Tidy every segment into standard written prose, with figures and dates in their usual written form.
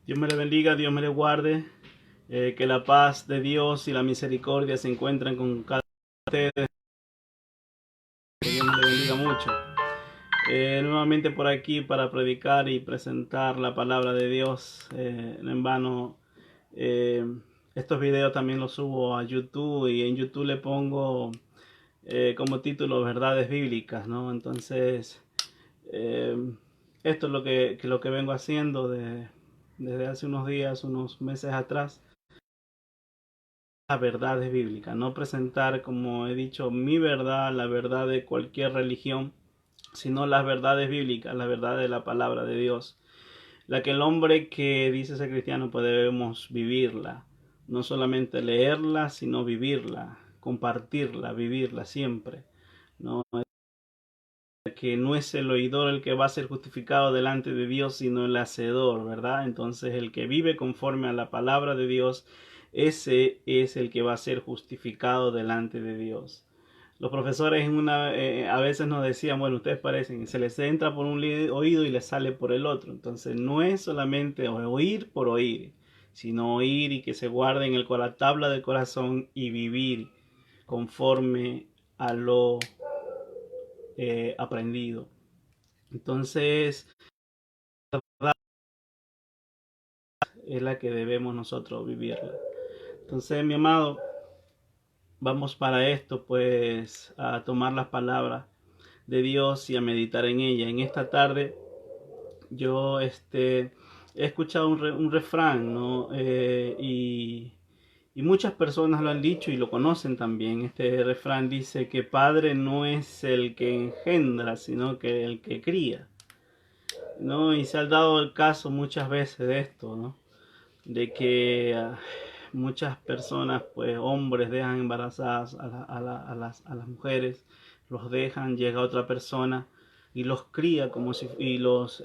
Dios me le bendiga, Dios me le guarde, que la paz de Dios y la misericordia se encuentren con cada uno de ustedes, que Dios me le bendiga mucho. Nuevamente por aquí para predicar y presentar la palabra de Dios. No en vano, eh, estos videos también los subo a YouTube y en YouTube le pongo como título verdades bíblicas, ¿no? Entonces, eh, esto es lo que vengo haciendo desde hace unos días, unos meses atrás. Las verdades bíblicas, no presentar, como he dicho, mi verdad, la verdad de cualquier religión, sino las verdades bíblicas, la verdad de la palabra de Dios, la que el hombre que dice ser cristiano pues debemos vivirla, no solamente leerla, sino vivirla, compartirla, vivirla siempre, no, que no es el oidor el que va a ser justificado delante de Dios, sino el hacedor, ¿verdad? Entonces el que vive conforme a la palabra de Dios, ese es el que va a ser justificado delante de Dios. Los profesores a veces nos decían, bueno, ustedes parecen, se les entra por un oído y les sale por el otro. Entonces no es solamente oír por oír, sino oír y que se guarde en la tabla del corazón y vivir conforme a lo aprendido. Entonces, la verdad es la que debemos nosotros vivirla. Entonces, mi amado, vamos para esto, pues, a tomar las palabras de Dios y a meditar en ella. En esta tarde, yo he escuchado un refrán, ¿no? Y muchas personas lo han dicho y lo conocen también. Este refrán dice que padre no es el que engendra, sino que el que cría, ¿no? Y se ha dado el caso muchas veces de esto, ¿no? De que muchas personas, pues hombres, dejan embarazadas a las mujeres, los dejan, llega otra persona y los cría como si, los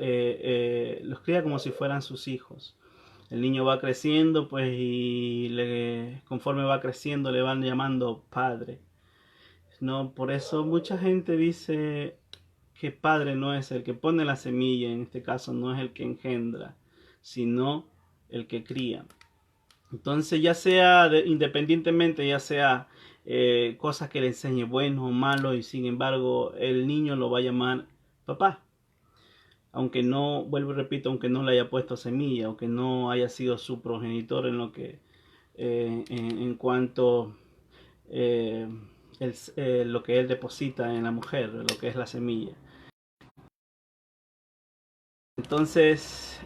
cría como si fueran sus hijos. El niño va creciendo, pues, conforme va creciendo le van llamando padre. No, por eso mucha gente dice que padre no es el que pone la semilla, en este caso no es el que engendra, sino el que cría. Entonces, ya sea independientemente, ya sea cosas que le enseñe bueno o malo, y sin embargo el niño lo va a llamar papá. Aunque no, vuelvo y repito, aunque no le haya puesto semilla, aunque no haya sido su progenitor en lo que, en cuanto eh, lo que él deposita en la mujer, lo que es la semilla. Entonces,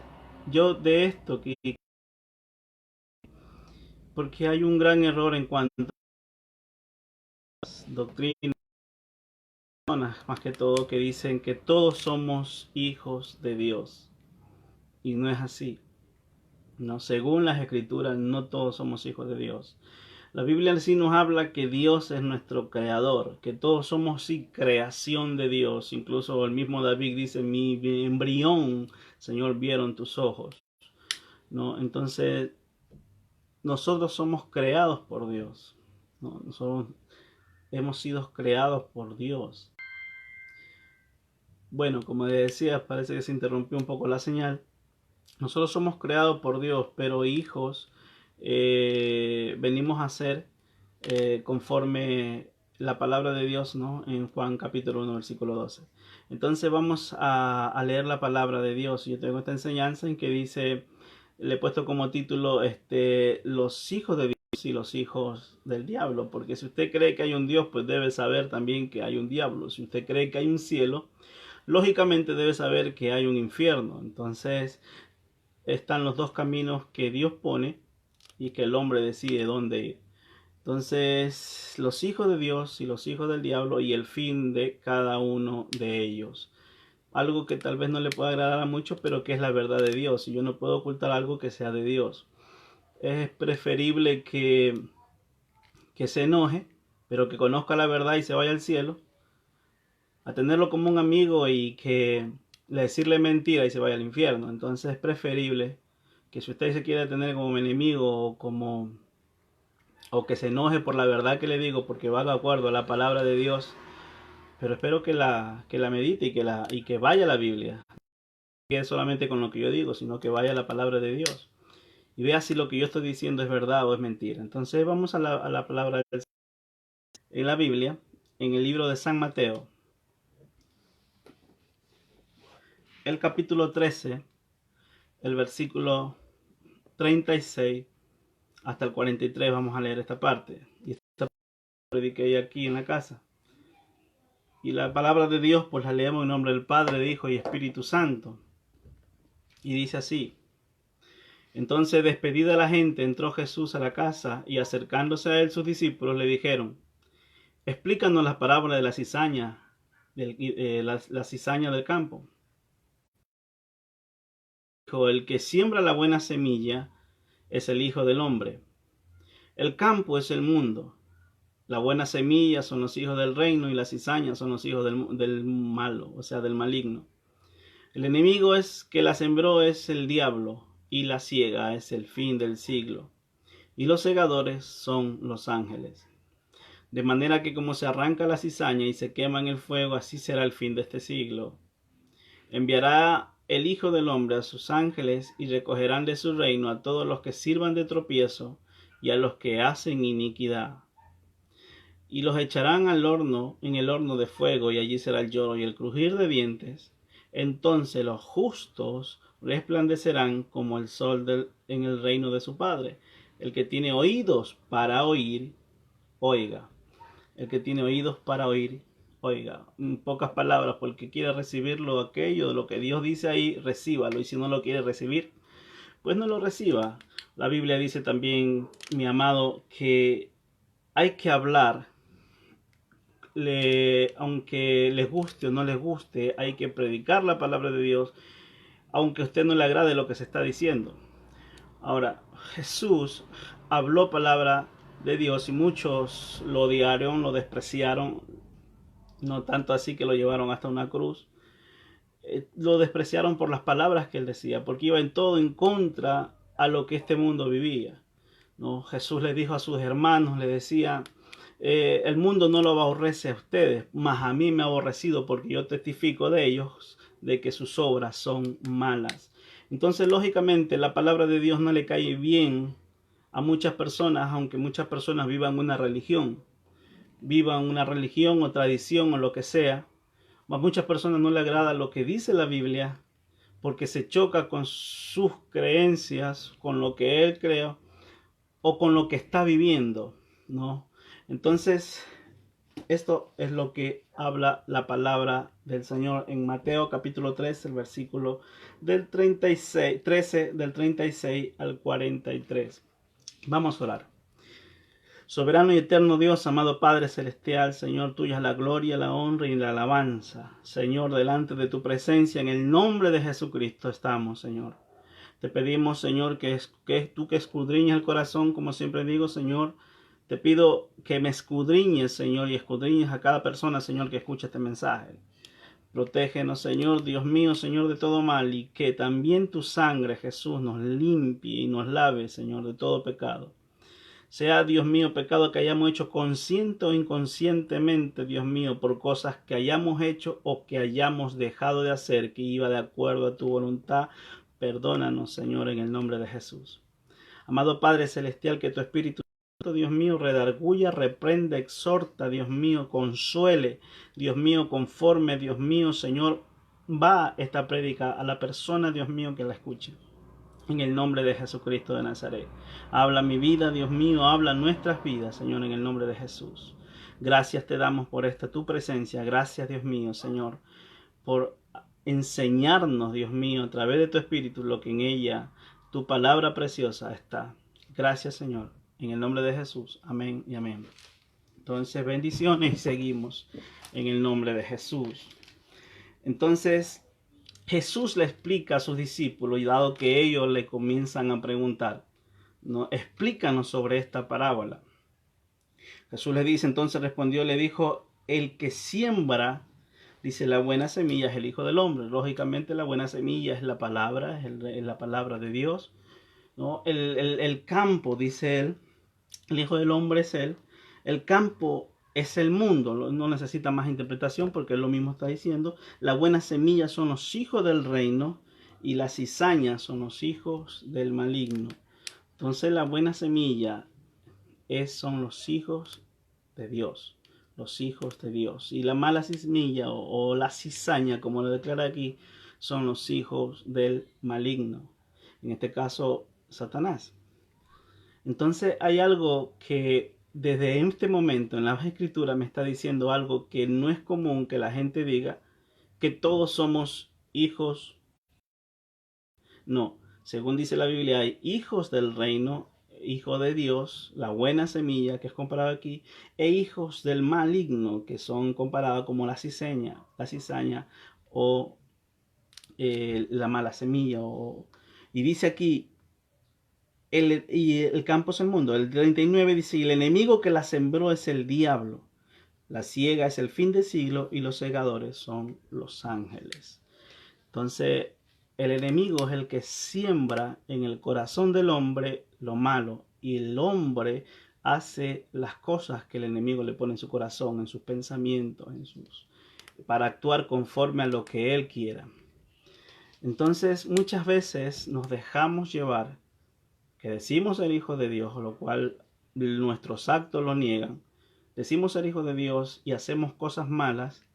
yo de esto, porque hay un gran error en cuanto a doctrinas, más que todo, que dicen que todos somos hijos de Dios. Y no es así. No, según las escrituras, no todos somos hijos de Dios. La Biblia sí nos habla que Dios es nuestro creador, que todos somos sí creación de Dios. Incluso el mismo David dice, mi embrión, Señor, vieron tus ojos. ¿No? Entonces, nosotros somos creados por Dios, ¿no? Nosotros hemos sido creados por Dios. Bueno, como decía, parece que se interrumpió un poco la señal. Nosotros somos creados por Dios, pero hijos venimos a ser conforme la palabra de Dios, ¿no? En Juan capítulo 1, versículo 12. Entonces vamos a leer la palabra de Dios. Yo tengo esta enseñanza en que dice, le he puesto como título los hijos de Dios y los hijos del diablo, porque si usted cree que hay un Dios, pues debe saber también que hay un diablo. Si usted cree que hay un cielo, lógicamente debe saber que hay un infierno. Entonces están los dos caminos que Dios pone y que el hombre decide dónde ir. Entonces, los hijos de Dios y los hijos del diablo y el fin de cada uno de ellos. Algo que tal vez no le pueda agradar a muchos, pero que es la verdad de Dios. Y yo no puedo ocultar algo que sea de Dios. Es preferible que se enoje, pero que conozca la verdad y se vaya al cielo, a tenerlo como un amigo y que le decirle mentira y se vaya al infierno. Entonces es preferible que si usted se quiere tener como enemigo o que se enoje por la verdad que le digo porque va de acuerdo a la palabra de Dios, pero espero que la medite y que vaya a la Biblia. quede solamente con lo que yo digo, sino que vaya a la palabra de Dios y vea si lo que yo estoy diciendo es verdad o es mentira. Entonces vamos a la palabra del Señor. En la Biblia, en el libro de San Mateo, el capítulo 13, el versículo 36 hasta el 43, vamos a leer esta parte. Y esta parte la prediqué aquí en la casa. Y la palabra de Dios, pues la leemos en nombre del Padre, de Hijo y Espíritu Santo. Y dice así: Entonces, despedida la gente, entró Jesús a la casa, y acercándose a él sus discípulos le dijeron: Explícanos la parábola de la cizaña, la cizaña del campo. Dijo: El que siembra la buena semilla es el Hijo del Hombre. El campo es el mundo. La buena semilla son los hijos del reino, y las cizañas son los hijos del malo, o sea, del maligno. El enemigo que la sembró es el diablo, y la siega es el fin del siglo, y los segadores son los ángeles. De manera que como se arranca la cizaña y se quema en el fuego, así será el fin de este siglo. Enviará el Hijo del Hombre a sus ángeles, y recogerán de su reino a todos los que sirvan de tropiezo y a los que hacen iniquidad. Y los echarán al horno, en el horno de fuego, y allí será el lloro y el crujir de dientes. Entonces los justos resplandecerán como el sol en el reino de su Padre. El que tiene oídos para oír, oiga. El que tiene oídos para oír, oiga. En pocas palabras, porque quiere recibirlo aquello, de lo que Dios dice ahí, recíbalo. Y si no lo quiere recibir, pues no lo reciba. La Biblia dice también, mi amado, que hay que hablar. Aunque les guste o no les guste, hay que predicar la palabra de Dios, aunque a usted no le agrade lo que se está diciendo. Ahora, Jesús habló palabra de Dios y muchos lo odiaron, lo despreciaron, no tanto así que lo llevaron hasta una cruz. Lo despreciaron por las palabras que él decía, porque iba en todo en contra a lo que este mundo vivía, ¿no? Jesús le dijo a sus hermanos, le decía: el mundo no lo aborrece a ustedes, mas a mí me ha aborrecido, porque yo testifico de ellos de que sus obras son malas. Entonces, lógicamente, la palabra de Dios no le cae bien a muchas personas, aunque muchas personas vivan una religión o tradición o lo que sea. A muchas personas no le agrada lo que dice la Biblia, porque se choca con sus creencias, con lo que él cree o con lo que está viviendo, ¿no? Entonces, esto es lo que habla la palabra del Señor en Mateo capítulo 13, el versículo del 13 del 36 al 43. Vamos a orar. Soberano y eterno Dios, amado Padre celestial, Señor, tuya es la gloria, la honra y la alabanza. Señor, delante de tu presencia, en el nombre de Jesucristo estamos, Señor. Te pedimos, Señor, que tú que escudriñas el corazón, como siempre digo, Señor. Te pido que me escudriñes, Señor, y escudriñes a cada persona, Señor, que escuche este mensaje. Protégenos, Señor, Dios mío, Señor, de todo mal, y que también tu sangre, Jesús, nos limpie y nos lave, Señor, de todo pecado. Sea, Dios mío, pecado que hayamos hecho consciente o inconscientemente, Dios mío, por cosas que hayamos hecho o que hayamos dejado de hacer, que iba de acuerdo a tu voluntad. Perdónanos, Señor, en el nombre de Jesús. Amado Padre celestial, que tu Espíritu, Dios mío, redarguya, reprenda, exhorta, Dios mío, consuele, Dios mío, conforme, Dios mío, Señor, va esta prédica a la persona, Dios mío, que la escuche. En el nombre de Jesucristo de Nazaret. Habla mi vida, Dios mío, habla nuestras vidas, Señor, en el nombre de Jesús. Gracias te damos por esta tu presencia. Gracias, Dios mío, Señor, por enseñarnos, Dios mío, a través de tu Espíritu, lo que en ella, tu palabra preciosa está. Gracias, Señor. En el nombre de Jesús. Amén y amén. Entonces, bendiciones y seguimos en el nombre de Jesús. Entonces, Jesús le explica a sus discípulos, y dado que ellos le comienzan a preguntar, ¿no? Explícanos sobre esta parábola. Jesús le dice, entonces respondió, le dijo: el que siembra, dice, la buena semilla es el Hijo del Hombre. Lógicamente la buena semilla es la palabra, es la palabra de Dios, ¿no? El campo, dice él, el Hijo del Hombre es él. El campo es el mundo, no necesita más interpretación porque él lo mismo está diciendo. La buena semilla son los hijos del reino y la cizaña son los hijos del maligno. Entonces la buena semilla son los hijos de Dios, los hijos de Dios. Y la mala semilla o la cizaña, como lo declara aquí, son los hijos del maligno. En este caso, Satanás. Entonces hay algo que desde este momento en las escrituras me está diciendo algo que no es común que la gente diga, que todos somos hijos. No, según dice la Biblia, hay hijos del reino, hijo de Dios, la buena semilla que es comparada aquí, e hijos del maligno que son comparados como la cizaña o la mala semilla. Y dice aquí, el campo es el mundo. El 39 dice, y el enemigo que la sembró es el diablo. La siega es el fin del siglo y los segadores son los ángeles. Entonces, el enemigo es el que siembra en el corazón del hombre lo malo, y el hombre hace las cosas que el enemigo le pone en su corazón, en sus pensamientos, para actuar conforme a lo que él quiera. Entonces, muchas veces nos dejamos llevar, que decimos ser hijos de Dios, lo cual nuestros actos lo niegan. Decimos ser hijos de Dios y hacemos cosas malas,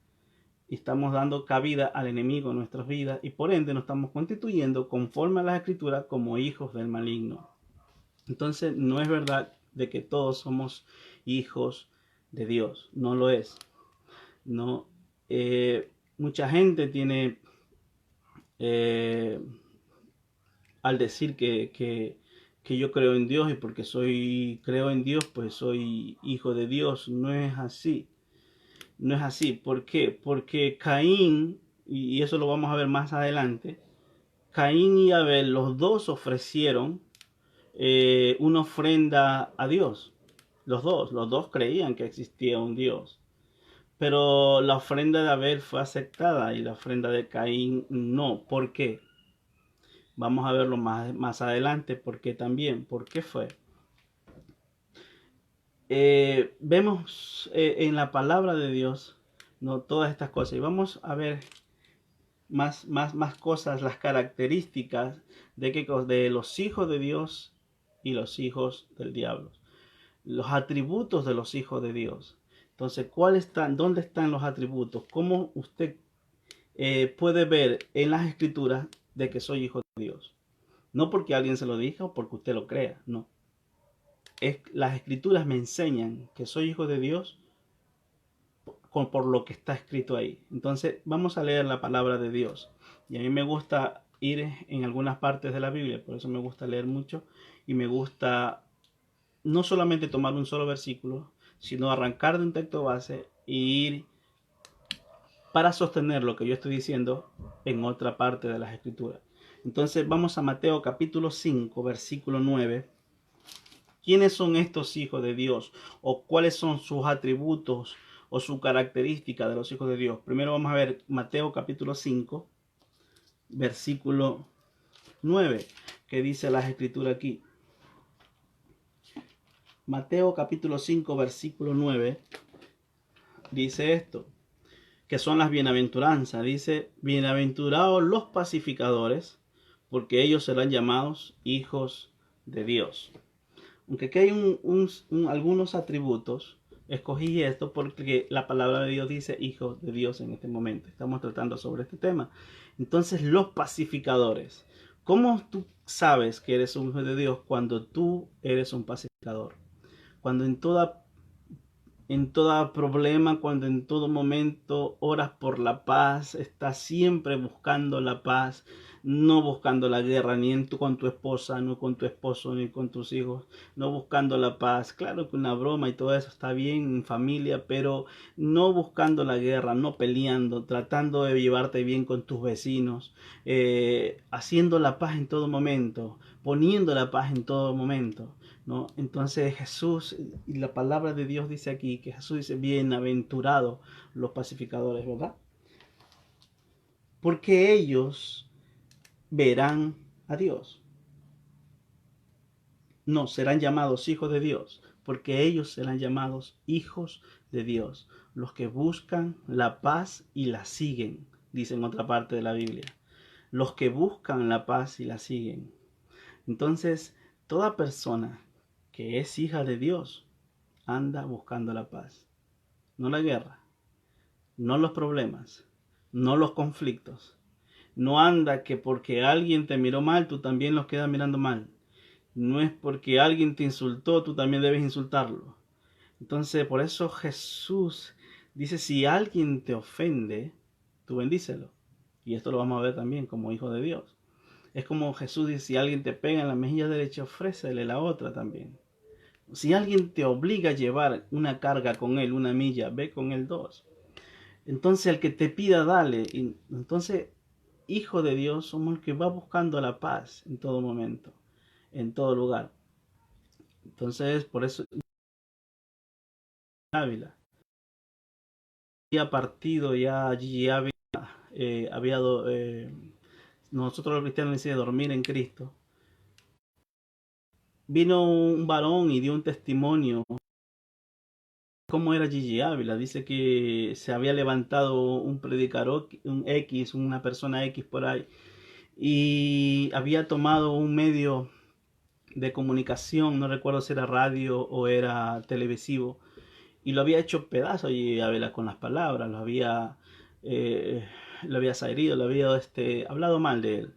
y estamos dando cabida al enemigo en nuestras vidas, y por ende nos estamos constituyendo conforme a las escrituras como hijos del maligno. Entonces no es verdad de que todos somos hijos de Dios, no lo es. No, mucha gente tiene al decir que yo creo en Dios, y porque creo en Dios, pues soy hijo de Dios. No es así. No es así. ¿Por qué? Porque Caín, y eso lo vamos a ver más adelante, Caín y Abel, los dos ofrecieron una ofrenda a Dios. Los dos creían que existía un Dios. Pero la ofrenda de Abel fue aceptada y la ofrenda de Caín no. ¿Por qué? Vamos a verlo más adelante. ¿Por qué también? ¿Por qué fue? Vemos en la palabra de Dios, no, todas estas cosas, y vamos a ver más cosas, las características de los hijos de Dios y los hijos del diablo, los atributos de los hijos de Dios. Entonces, ¿dónde están los atributos? ¿Cómo usted puede ver en las escrituras de que soy hijo de Dios? No porque alguien se lo diga o porque usted lo crea, no. Las escrituras me enseñan que soy hijo de Dios por lo que está escrito ahí. Entonces vamos a leer la palabra de Dios. Y a mí me gusta ir en algunas partes de la Biblia, por eso me gusta leer mucho, y me gusta no solamente tomar un solo versículo, sino arrancar de un texto base e ir para sostener lo que yo estoy diciendo en otra parte de las escrituras. Entonces vamos a Mateo capítulo 5, versículo 9. ¿Quiénes son estos hijos de Dios? ¿O cuáles son sus atributos o su característica de los hijos de Dios? Primero vamos a ver Mateo capítulo 5, versículo 9, que dice las escrituras aquí. Mateo capítulo 5, versículo 9, dice esto, que son las bienaventuranzas. Dice, bienaventurados los pacificadores, porque ellos serán llamados hijos de Dios. Aunque aquí hay algunos atributos, escogí esto porque la palabra de Dios dice hijos de Dios en este momento. Estamos tratando sobre este tema. Entonces, los pacificadores. ¿Cómo tú sabes que eres un hijo de Dios cuando tú eres un pacificador? Cuando en todo problema, cuando en todo momento oras por la paz, estás siempre buscando la paz, no buscando la guerra, ni con tu esposa, no con tu esposo, ni con tus hijos, no buscando la paz. Claro que una broma y todo eso está bien en familia, pero no buscando la guerra, no peleando, tratando de llevarte bien con tus vecinos, haciendo la paz en todo momento, poniendo la paz en todo momento, ¿no? Entonces Jesús, y la palabra de Dios dice aquí, que Jesús dice, bienaventurados los pacificadores, ¿verdad? Porque ellos verán a Dios. No, serán llamados hijos de Dios, porque ellos serán llamados hijos de Dios, los que buscan la paz y la siguen, dice en otra parte de la Biblia. los que buscan la paz y la siguen. Entonces, toda persona que es hija de Dios anda buscando la paz, no la guerra, no los problemas, no los conflictos. No anda que porque alguien te miró mal, tú también los quedas mirando mal. No es porque alguien te insultó, tú también debes insultarlo. Entonces, por eso Jesús dice, si alguien te ofende, tú bendícelo. Y esto lo vamos a ver también como hijo de Dios. Es como Jesús dice, si alguien te pega en la mejilla derecha, ofrécele la otra también. Si alguien te obliga a llevar una carga con él, una milla, ve con él 2. Entonces, el que te pida, dale. Y entonces, hijo de Dios, somos el que va buscando la paz en todo momento, en todo lugar. Entonces, por eso, Ávila. Había partido ya allí, nosotros los cristianos decimos dormir en Cristo. Vino un varón y dio un testimonio. ¿Cómo era Gigi Ávila? Dice que se había levantado un predicador, un X, una persona X por ahí, y había tomado un medio de comunicación, no recuerdo si era radio o era televisivo, y lo había hecho pedazo Gigi Ávila con las palabras, lo había herido, lo había hablado mal de él.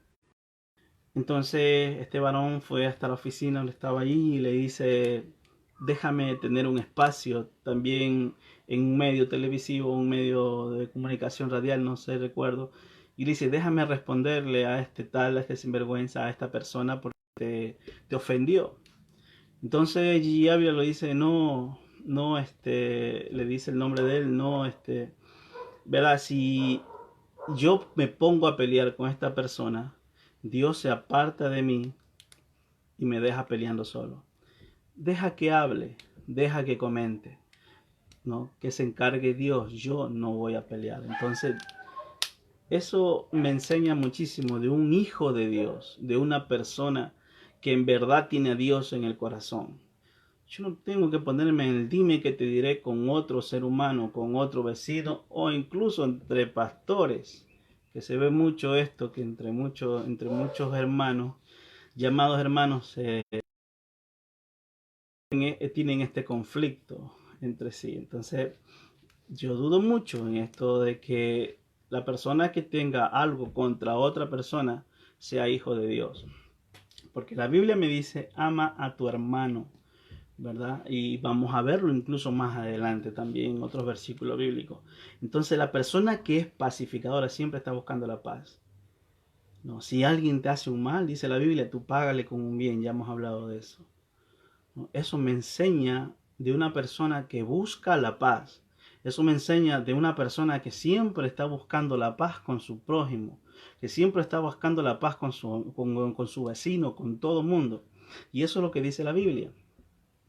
Entonces este varón fue hasta la oficina donde estaba allí y le dice, déjame tener un espacio también en un medio televisivo, un medio de comunicación radial, no sé, recuerdo. Y le dice, déjame responderle a este tal, a este sinvergüenza, a esta persona porque te ofendió. Entonces Gigi Ávila lo dice, no, no, le dice el nombre de él, no, verá, si yo me pongo a pelear con esta persona, Dios se aparta de mí y me deja peleando solo. Deja que hable, deja que comente, ¿no? Que se encargue Dios, yo no voy a pelear. Entonces, eso me enseña muchísimo de un hijo de Dios, de una persona que en verdad tiene a Dios en el corazón. Yo no tengo que ponerme en el dime que te diré con otro ser humano, con otro vecino o incluso entre pastores, que se ve mucho esto, que entre muchos hermanos, llamados hermanos, tienen este conflicto entre sí. Entonces, yo dudo mucho en esto de que la persona que tenga algo contra otra persona sea hijo de Dios. Porque la Biblia me dice, ama a tu hermano, ¿verdad? Y vamos a verlo incluso más adelante también en otros versículos bíblicos. Entonces, la persona que es pacificadora siempre está buscando la paz. No, si alguien te hace un mal, dice la Biblia, tú págale con un bien, ya hemos hablado de eso. Eso me enseña de una persona que busca la paz. Eso me enseña de una persona que siempre está buscando la paz con su prójimo, que siempre está buscando la paz con su vecino, con todo el mundo. Y eso es lo que dice la Biblia,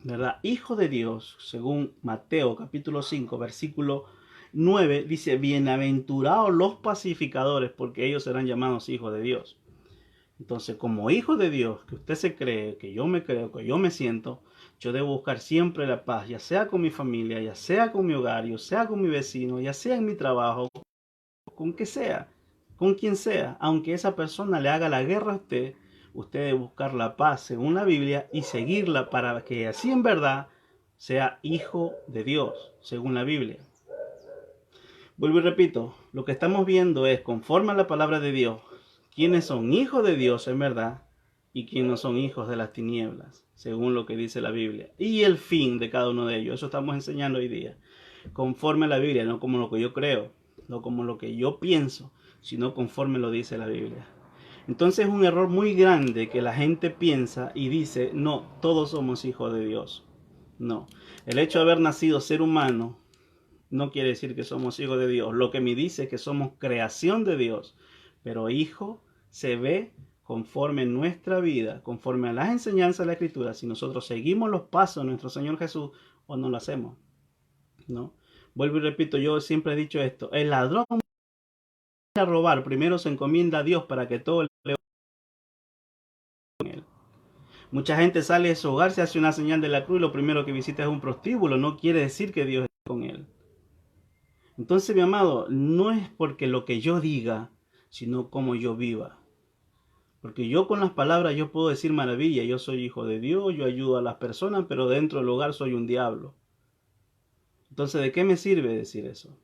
¿verdad? Hijo de Dios, según Mateo capítulo 5, versículo 9, dice, bienaventurados los pacificadores, porque ellos serán llamados hijos de Dios. Entonces, como hijo de Dios, que usted se cree, que yo me creo, que yo me siento, yo debo buscar siempre la paz, ya sea con mi familia, ya sea con mi hogar, ya sea con mi vecino, ya sea en mi trabajo, con que sea, con quien sea, aunque esa persona le haga la guerra a usted debe buscar la paz según la Biblia y seguirla para que así en verdad sea hijo de Dios, según la Biblia. Vuelvo y repito, lo que estamos viendo es, conforme a la palabra de Dios, quiénes son hijos de Dios en verdad y quiénes no son hijos de las tinieblas, según lo que dice la Biblia. Y el fin de cada uno de ellos, eso estamos enseñando hoy día. Conforme a la Biblia, no como lo que yo creo, no como lo que yo pienso, sino conforme lo dice la Biblia. Entonces es un error muy grande que la gente piensa y dice, no, todos somos hijos de Dios. No, el hecho de haber nacido ser humano no quiere decir que somos hijos de Dios. Lo que me dice es que somos creación de Dios, pero hijo se ve conforme a nuestra vida, conforme a las enseñanzas de la Escritura, si nosotros seguimos los pasos de nuestro Señor Jesús o no lo hacemos, ¿no? Vuelvo y repito, yo siempre he dicho esto, el ladrón a robar, primero se encomienda a Dios para que todo le con él. Mucha gente sale de su hogar, se hace una señal de la cruz y lo primero que visita es un prostíbulo, no quiere decir que Dios esté con él. Entonces, mi amado, no es porque lo que yo diga sino cómo yo viva. Porque yo con las palabras yo puedo decir maravilla, yo soy hijo de Dios, yo ayudo a las personas, pero dentro del hogar soy un diablo. Entonces, ¿de qué me sirve decir eso?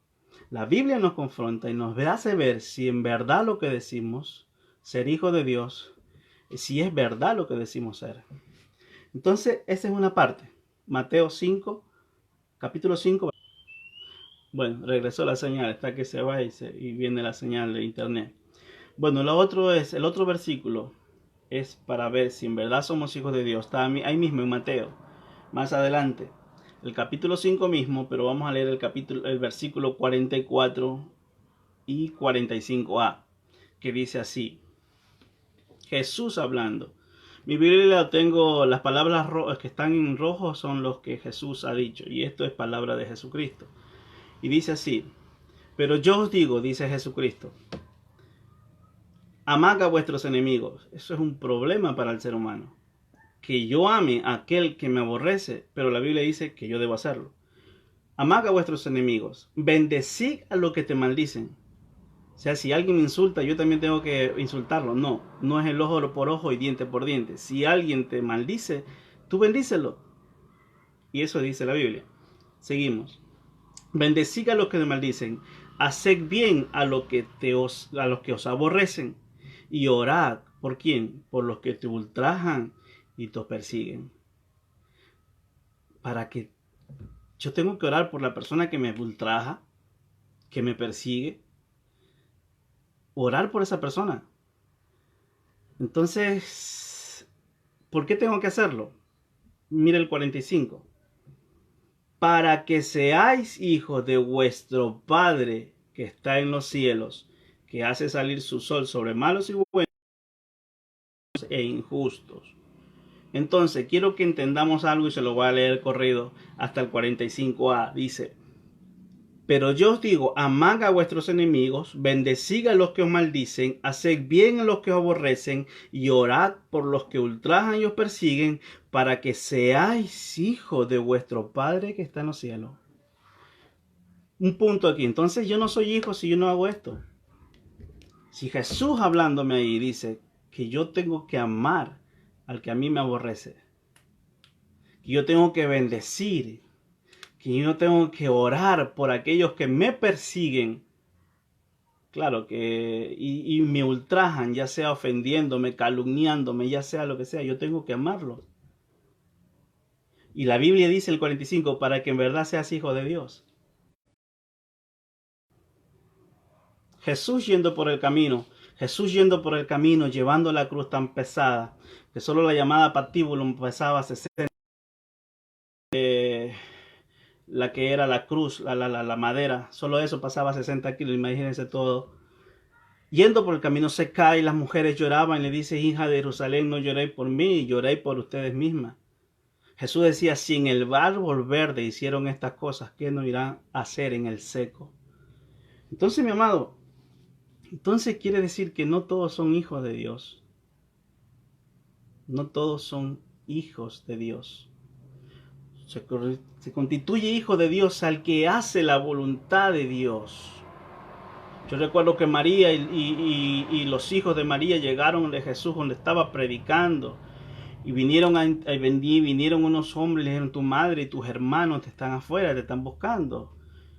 La Biblia nos confronta y nos hace ver si en verdad lo que decimos, ser hijo de Dios, si es verdad lo que decimos ser. Entonces, esa es una parte. Mateo 5, capítulo 5. Bueno, regresó la señal, está que se va y viene la señal de internet. Bueno, lo otro es, el otro versículo es para ver si en verdad somos hijos de Dios. Está ahí mismo en Mateo, más adelante. El capítulo 5 mismo, pero vamos a leer el versículo 44 y 45a, que dice así. Jesús hablando. Mi Biblia tengo, las palabras que están en rojo son los que Jesús ha dicho, y esto es palabra de Jesucristo. Y dice así, pero yo os digo, dice Jesucristo, amad a vuestros enemigos. Eso es un problema para el ser humano. Que yo ame a aquel que me aborrece, pero la Biblia dice que yo debo hacerlo. Amad a vuestros enemigos, bendecid a los que te maldicen. O sea, si alguien me insulta, yo también tengo que insultarlo. No, no es el ojo por ojo y diente por diente. Si alguien te maldice, tú bendícelo. Y eso dice la Biblia. Seguimos. Bendecid a los que te maldicen, haced bien a los que os aborrecen, y orad, ¿por quién? Por los que te ultrajan y te persiguen. Para que yo tengo que orar por la persona que me ultraja, que me persigue, orar por esa persona. Entonces, ¿por qué tengo que hacerlo? Mira el 45. Para que seáis hijos de vuestro Padre que está en los cielos, que hace salir su sol sobre malos y buenos e injustos. Entonces, quiero que entendamos algo y se lo voy a leer corrido hasta el 45a. Dice, pero yo os digo, amad a vuestros enemigos, bendecid a los que os maldicen, haced bien a los que os aborrecen, y orad por los que ultrajan y os persiguen, para que seáis hijos de vuestro Padre que está en los cielos. Un punto aquí. Entonces yo no soy hijo si yo no hago esto. Si Jesús hablándome ahí dice que yo tengo que amar al que a mí me aborrece, que yo tengo que bendecir, que yo tengo que orar por aquellos que me persiguen, claro, y me ultrajan, ya sea ofendiéndome, calumniándome, ya sea lo que sea, yo tengo que amarlos. Y la Biblia dice el 45, para que en verdad seas hijo de Dios. Jesús yendo por el camino, llevando la cruz tan pesada, que solo la llamada patíbulo pesaba 60, la que era la cruz, la madera, solo eso pasaba 60 kilos, imagínense todo. Yendo por el camino se cae, las mujeres lloraban y le dice, hija de Jerusalén, no lloréis por mí, lloréis por ustedes mismas. Jesús decía, si en el árbol verde hicieron estas cosas, ¿qué no irán a hacer en el seco? Entonces, mi amado, entonces quiere decir que no todos son hijos de Dios. No todos son hijos de Dios. Se constituye hijo de Dios al que hace la voluntad de Dios. Yo recuerdo que María y los hijos de María llegaron de Jesús donde estaba predicando. Y vinieron unos hombres y le dijeron, tu madre y tus hermanos te están afuera, te están buscando.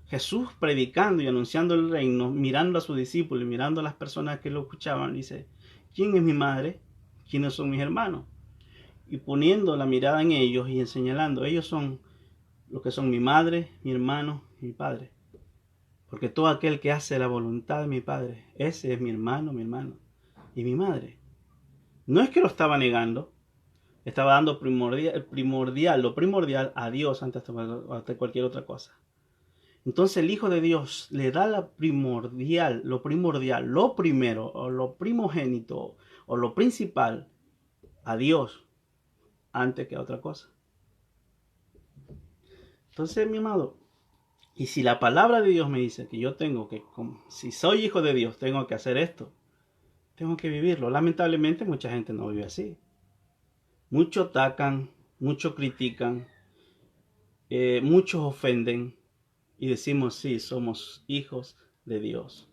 Jesús predicando y anunciando el reino, mirando a sus discípulos y mirando a las personas que lo escuchaban, dice, ¿quién es mi madre? ¿Quiénes son mis hermanos? Y poniendo la mirada en ellos y señalando, ellos son los que son mi madre, mi hermano y mi padre. Porque todo aquel que hace la voluntad de mi Padre, ese es mi hermano y mi madre. No es que lo estaba negando, estaba dando lo primordial a Dios antes de cualquier otra cosa. Entonces el Hijo de Dios le da lo primordial, lo primero, o lo primogénito, o lo principal a Dios antes que a otra cosa. Entonces, mi amado, y si la palabra de Dios me dice que yo tengo que, si soy hijo de Dios, tengo que hacer esto, tengo que vivirlo. Lamentablemente mucha gente no vive así. Muchos atacan, muchos critican, muchos ofenden y decimos sí, somos hijos de Dios.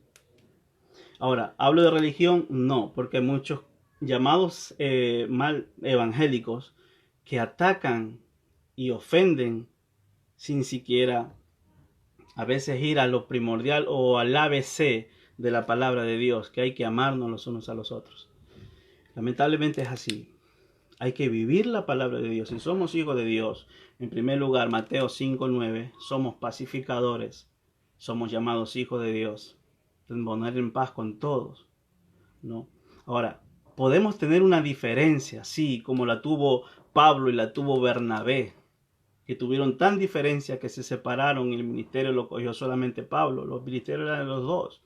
Ahora, ¿hablo de religión? No, porque hay muchos llamados mal evangélicos que atacan y ofenden sin siquiera a veces ir a lo primordial o al ABC de la palabra de Dios, que hay que amarnos los unos a los otros. Lamentablemente es así. Hay que vivir la palabra de Dios. Si somos hijos de Dios, en primer lugar, Mateo 5:9, somos pacificadores, somos llamados hijos de Dios, poner en paz con todos, ¿no? Ahora, podemos tener una diferencia, sí, como la tuvo Pablo y la tuvo Bernabé, que tuvieron tan diferencia que se separaron y el ministerio lo cogió solamente Pablo. Los ministerios eran de los dos,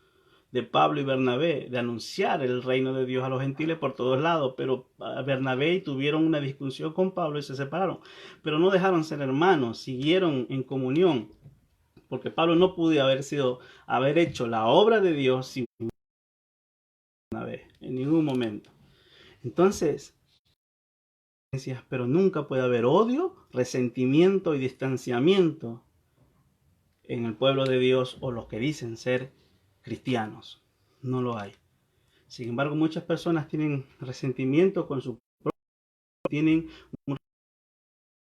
de Pablo y Bernabé, de anunciar el reino de Dios a los gentiles por todos lados, pero Bernabé tuvieron una discusión con Pablo y se separaron, pero no dejaron ser hermanos, siguieron en comunión, porque Pablo no pudo haber hecho la obra de Dios sin Bernabé, en ningún momento. Entonces, pero nunca puede haber odio, resentimiento y distanciamiento en el pueblo de Dios o los que dicen ser cristianos. No lo hay. Sin embargo, muchas personas tienen resentimiento con su propio, tienen un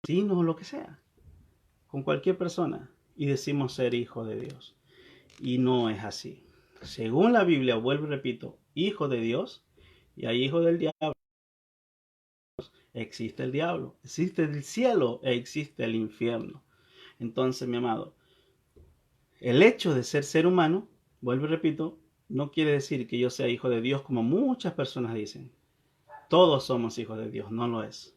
vecino o lo que sea, con cualquier persona, y decimos ser hijos de Dios. Y no es así. Según la Biblia, vuelvo y repito, hijo de Dios, y hay hijos del diablo. Existe el diablo, existe el cielo e existe el infierno. Entonces, mi amado, el hecho de ser humano, vuelvo y repito, no quiere decir que yo sea hijo de Dios como muchas personas dicen. Todos somos hijos de Dios, no lo es.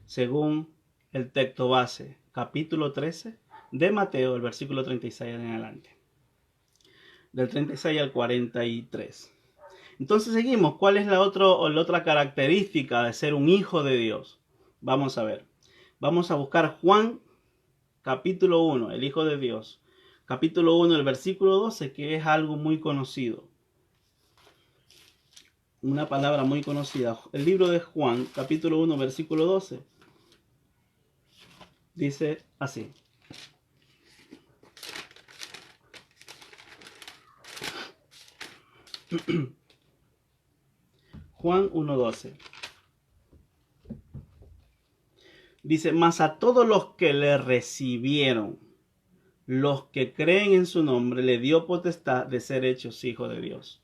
Según el texto base, capítulo 13 de Mateo, el versículo 36 en adelante. Del 36 al 43. Entonces seguimos. ¿Cuál es la otra característica de ser un hijo de Dios? Vamos a ver. Vamos a buscar Juan capítulo 1, el Hijo de Dios. Capítulo 1, el versículo 12, que es algo muy conocido. Una palabra muy conocida. El libro de Juan, capítulo 1, versículo 12. Dice así. Juan 1:12. Dice, mas a todos los que le recibieron, los que creen en su nombre, le dio potestad de ser hechos hijos de Dios.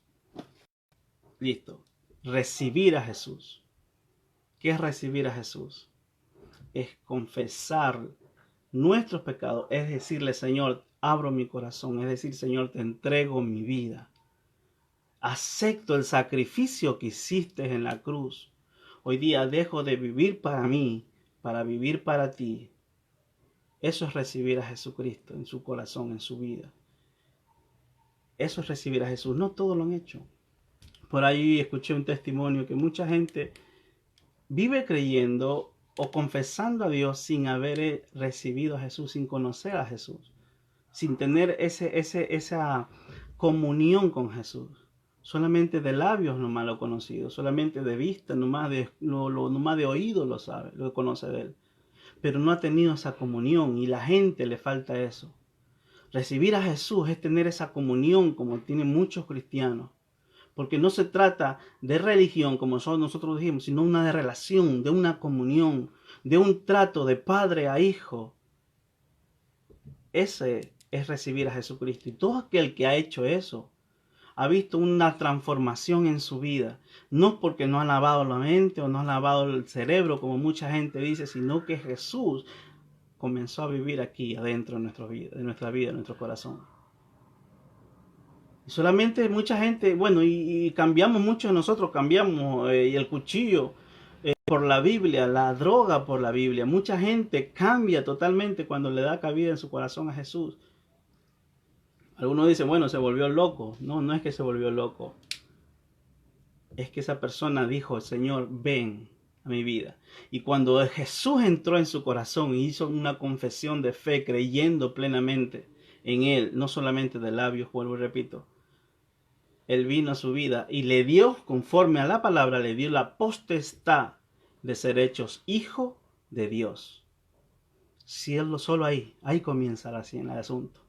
Listo. Recibir a Jesús. ¿Qué es recibir a Jesús? Es confesar nuestros pecados, es decirle, Señor, abro mi corazón, es decir, Señor, te entrego mi vida. Acepto el sacrificio que hiciste en la cruz. Hoy día dejo de vivir para mí, para vivir para ti. Eso es recibir a Jesucristo en su corazón, en su vida. Eso es recibir a Jesús. No todos lo han hecho. Por ahí escuché un testimonio que mucha gente vive creyendo o confesando a Dios sin haber recibido a Jesús, sin conocer a Jesús, sin tener esa comunión con Jesús. Solamente de labios nomás lo he conocido, solamente de vista, nomás de oído lo sabe, lo conoce de él. Pero no ha tenido esa comunión y la gente le falta eso. Recibir a Jesús es tener esa comunión como tienen muchos cristianos. Porque no se trata de religión, como nosotros dijimos, sino una de relación, de una comunión, de un trato de padre a hijo. Ese es recibir a Jesucristo. Y todo aquel que ha hecho eso ha visto una transformación en su vida. No porque no ha lavado la mente o no ha lavado el cerebro, como mucha gente dice, sino que Jesús comenzó a vivir aquí adentro de nuestra vida, de nuestro corazón. Y solamente mucha gente, bueno, y cambiamos mucho nosotros, cambiamos y el cuchillo por la Biblia, la droga por la Biblia. Mucha gente cambia totalmente cuando le da cabida en su corazón a Jesús. Algunos dicen, bueno, se volvió loco. No, no es que se volvió loco. Es que esa persona dijo, Señor, ven a mi vida. Y cuando Jesús entró en su corazón y hizo una confesión de fe, creyendo plenamente en Él, no solamente de labios, vuelvo y repito, Él vino a su vida y le dio, conforme a la palabra, le dio la potestad de ser hechos hijo de Dios. Si Él solo ahí comienza el asunto.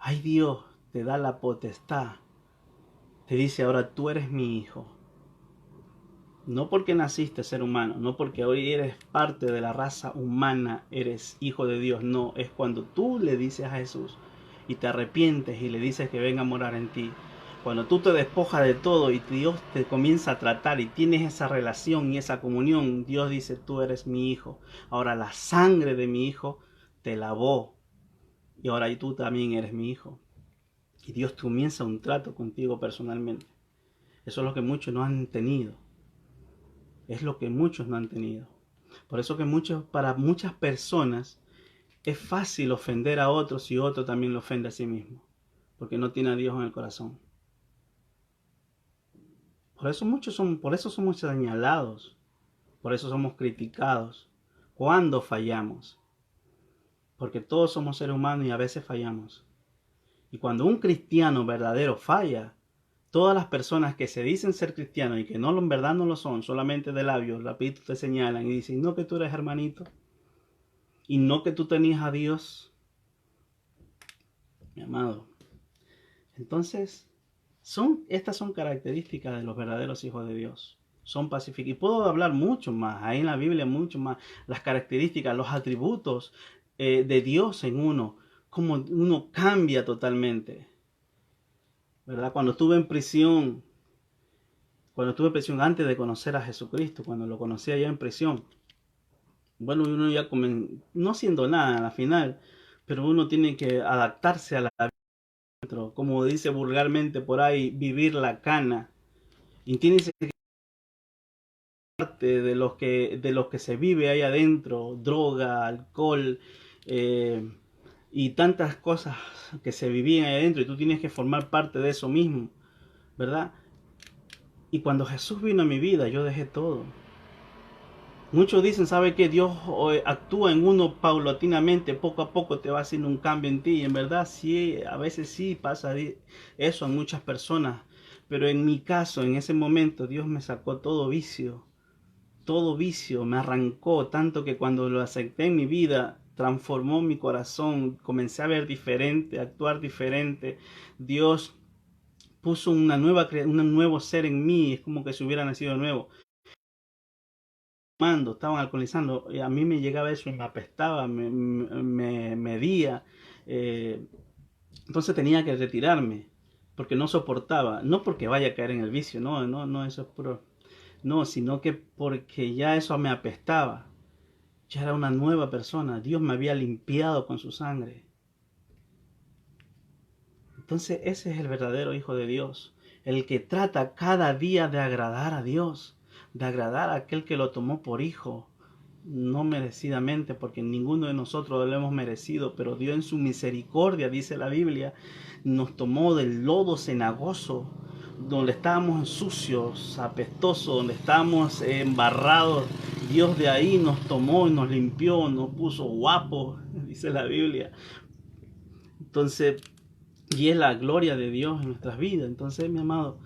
Ay, Dios te da la potestad te dice ahora tú eres mi hijo. No porque naciste ser humano, no porque hoy eres parte de la raza humana, eres hijo de Dios. No, es cuando tú le dices a Jesús y te arrepientes y le dices que venga a morar en ti. Cuando tú te despojas de todo y Dios te comienza a tratar y tienes esa relación y esa comunión, Dios dice, tú eres mi hijo. Ahora la sangre de mi hijo te lavó y ahora tú también eres mi hijo. Y Dios comienza un trato contigo personalmente. Eso es lo que muchos no han tenido. Es lo que muchos no han tenido. Por eso que para muchas personas es fácil ofender a otros y otro también lo ofende a sí mismo. Porque no tiene a Dios en el corazón. Por eso somos señalados. Por eso somos criticados. Cuando fallamos. Porque todos somos seres humanos y a veces fallamos. Y cuando un cristiano verdadero falla, todas las personas que se dicen ser cristianos y que no en verdad no lo son, solamente de labios, rapidito te señalan y dicen, no que tú eres hermanito, y no que tú tenías a Dios, mi amado. Entonces, estas son características de los verdaderos hijos de Dios. Son pacíficos. Y puedo hablar mucho más, ahí en la Biblia mucho más, las características, los atributos de Dios en uno, cómo uno cambia totalmente. ¿Verdad? Cuando estuve en prisión antes de conocer a Jesucristo, cuando lo conocí allá en prisión, bueno, uno ya no siendo nada a la final, pero uno tiene que adaptarse a la vida, como dice vulgarmente por ahí, vivir la cana. Y tiene que ser parte de los que se vive ahí adentro, droga, alcohol, y tantas cosas que se vivían ahí adentro, y tú tienes que formar parte de eso mismo, ¿verdad? Y cuando Jesús vino a mi vida, yo dejé todo. Muchos dicen, ¿sabe que Dios actúa en uno paulatinamente, poco a poco te va haciendo un cambio en ti? Y en verdad sí, a veces sí pasa eso en muchas personas. Pero en mi caso, en ese momento, Dios me sacó todo vicio, me arrancó, tanto que cuando lo acepté en mi vida, transformó mi corazón, comencé a ver diferente, a actuar diferente. Dios puso un nuevo ser en mí, es como que si hubiera nacido de nuevo. Estaban alcoholizando, y a mí me llegaba eso y me apestaba, me medía, eh, entonces tenía que retirarme, porque no soportaba, no porque vaya a caer en el vicio, no, eso es puro, no, sino que porque ya eso me apestaba, ya era una nueva persona, Dios me había limpiado con su sangre. Entonces ese es el verdadero Hijo de Dios, el que trata cada día de agradar a Dios, de agradar a aquel que lo tomó por hijo, no merecidamente, porque ninguno de nosotros lo hemos merecido, pero Dios en su misericordia, dice la Biblia, nos tomó del lodo cenagoso, donde estábamos sucios, apestosos, donde estábamos embarrados. Dios de ahí nos tomó y nos limpió, nos puso guapos, dice la Biblia. Entonces, y es la gloria de Dios en nuestras vidas. Entonces, mi amado,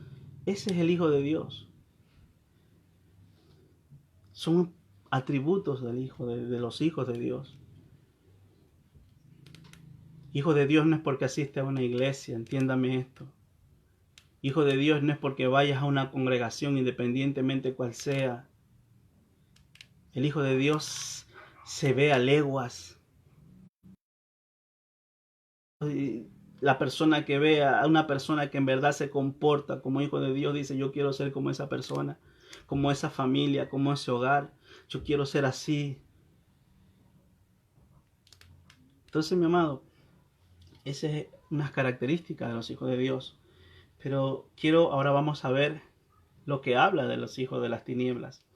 ese es el Hijo de Dios. Son atributos del Hijo, de los hijos de Dios. Hijo de Dios no es porque asiste a una iglesia, entiéndame esto. Hijo de Dios no es porque vayas a una congregación independientemente cual sea. El Hijo de Dios se ve a leguas. La persona que vea a una persona que en verdad se comporta como hijo de Dios dice, yo quiero ser como esa persona, como esa familia, como ese hogar. Yo quiero ser así. Entonces, mi amado, esa es una característica de los hijos de Dios. Pero ahora vamos a ver lo que habla de los hijos de las tinieblas.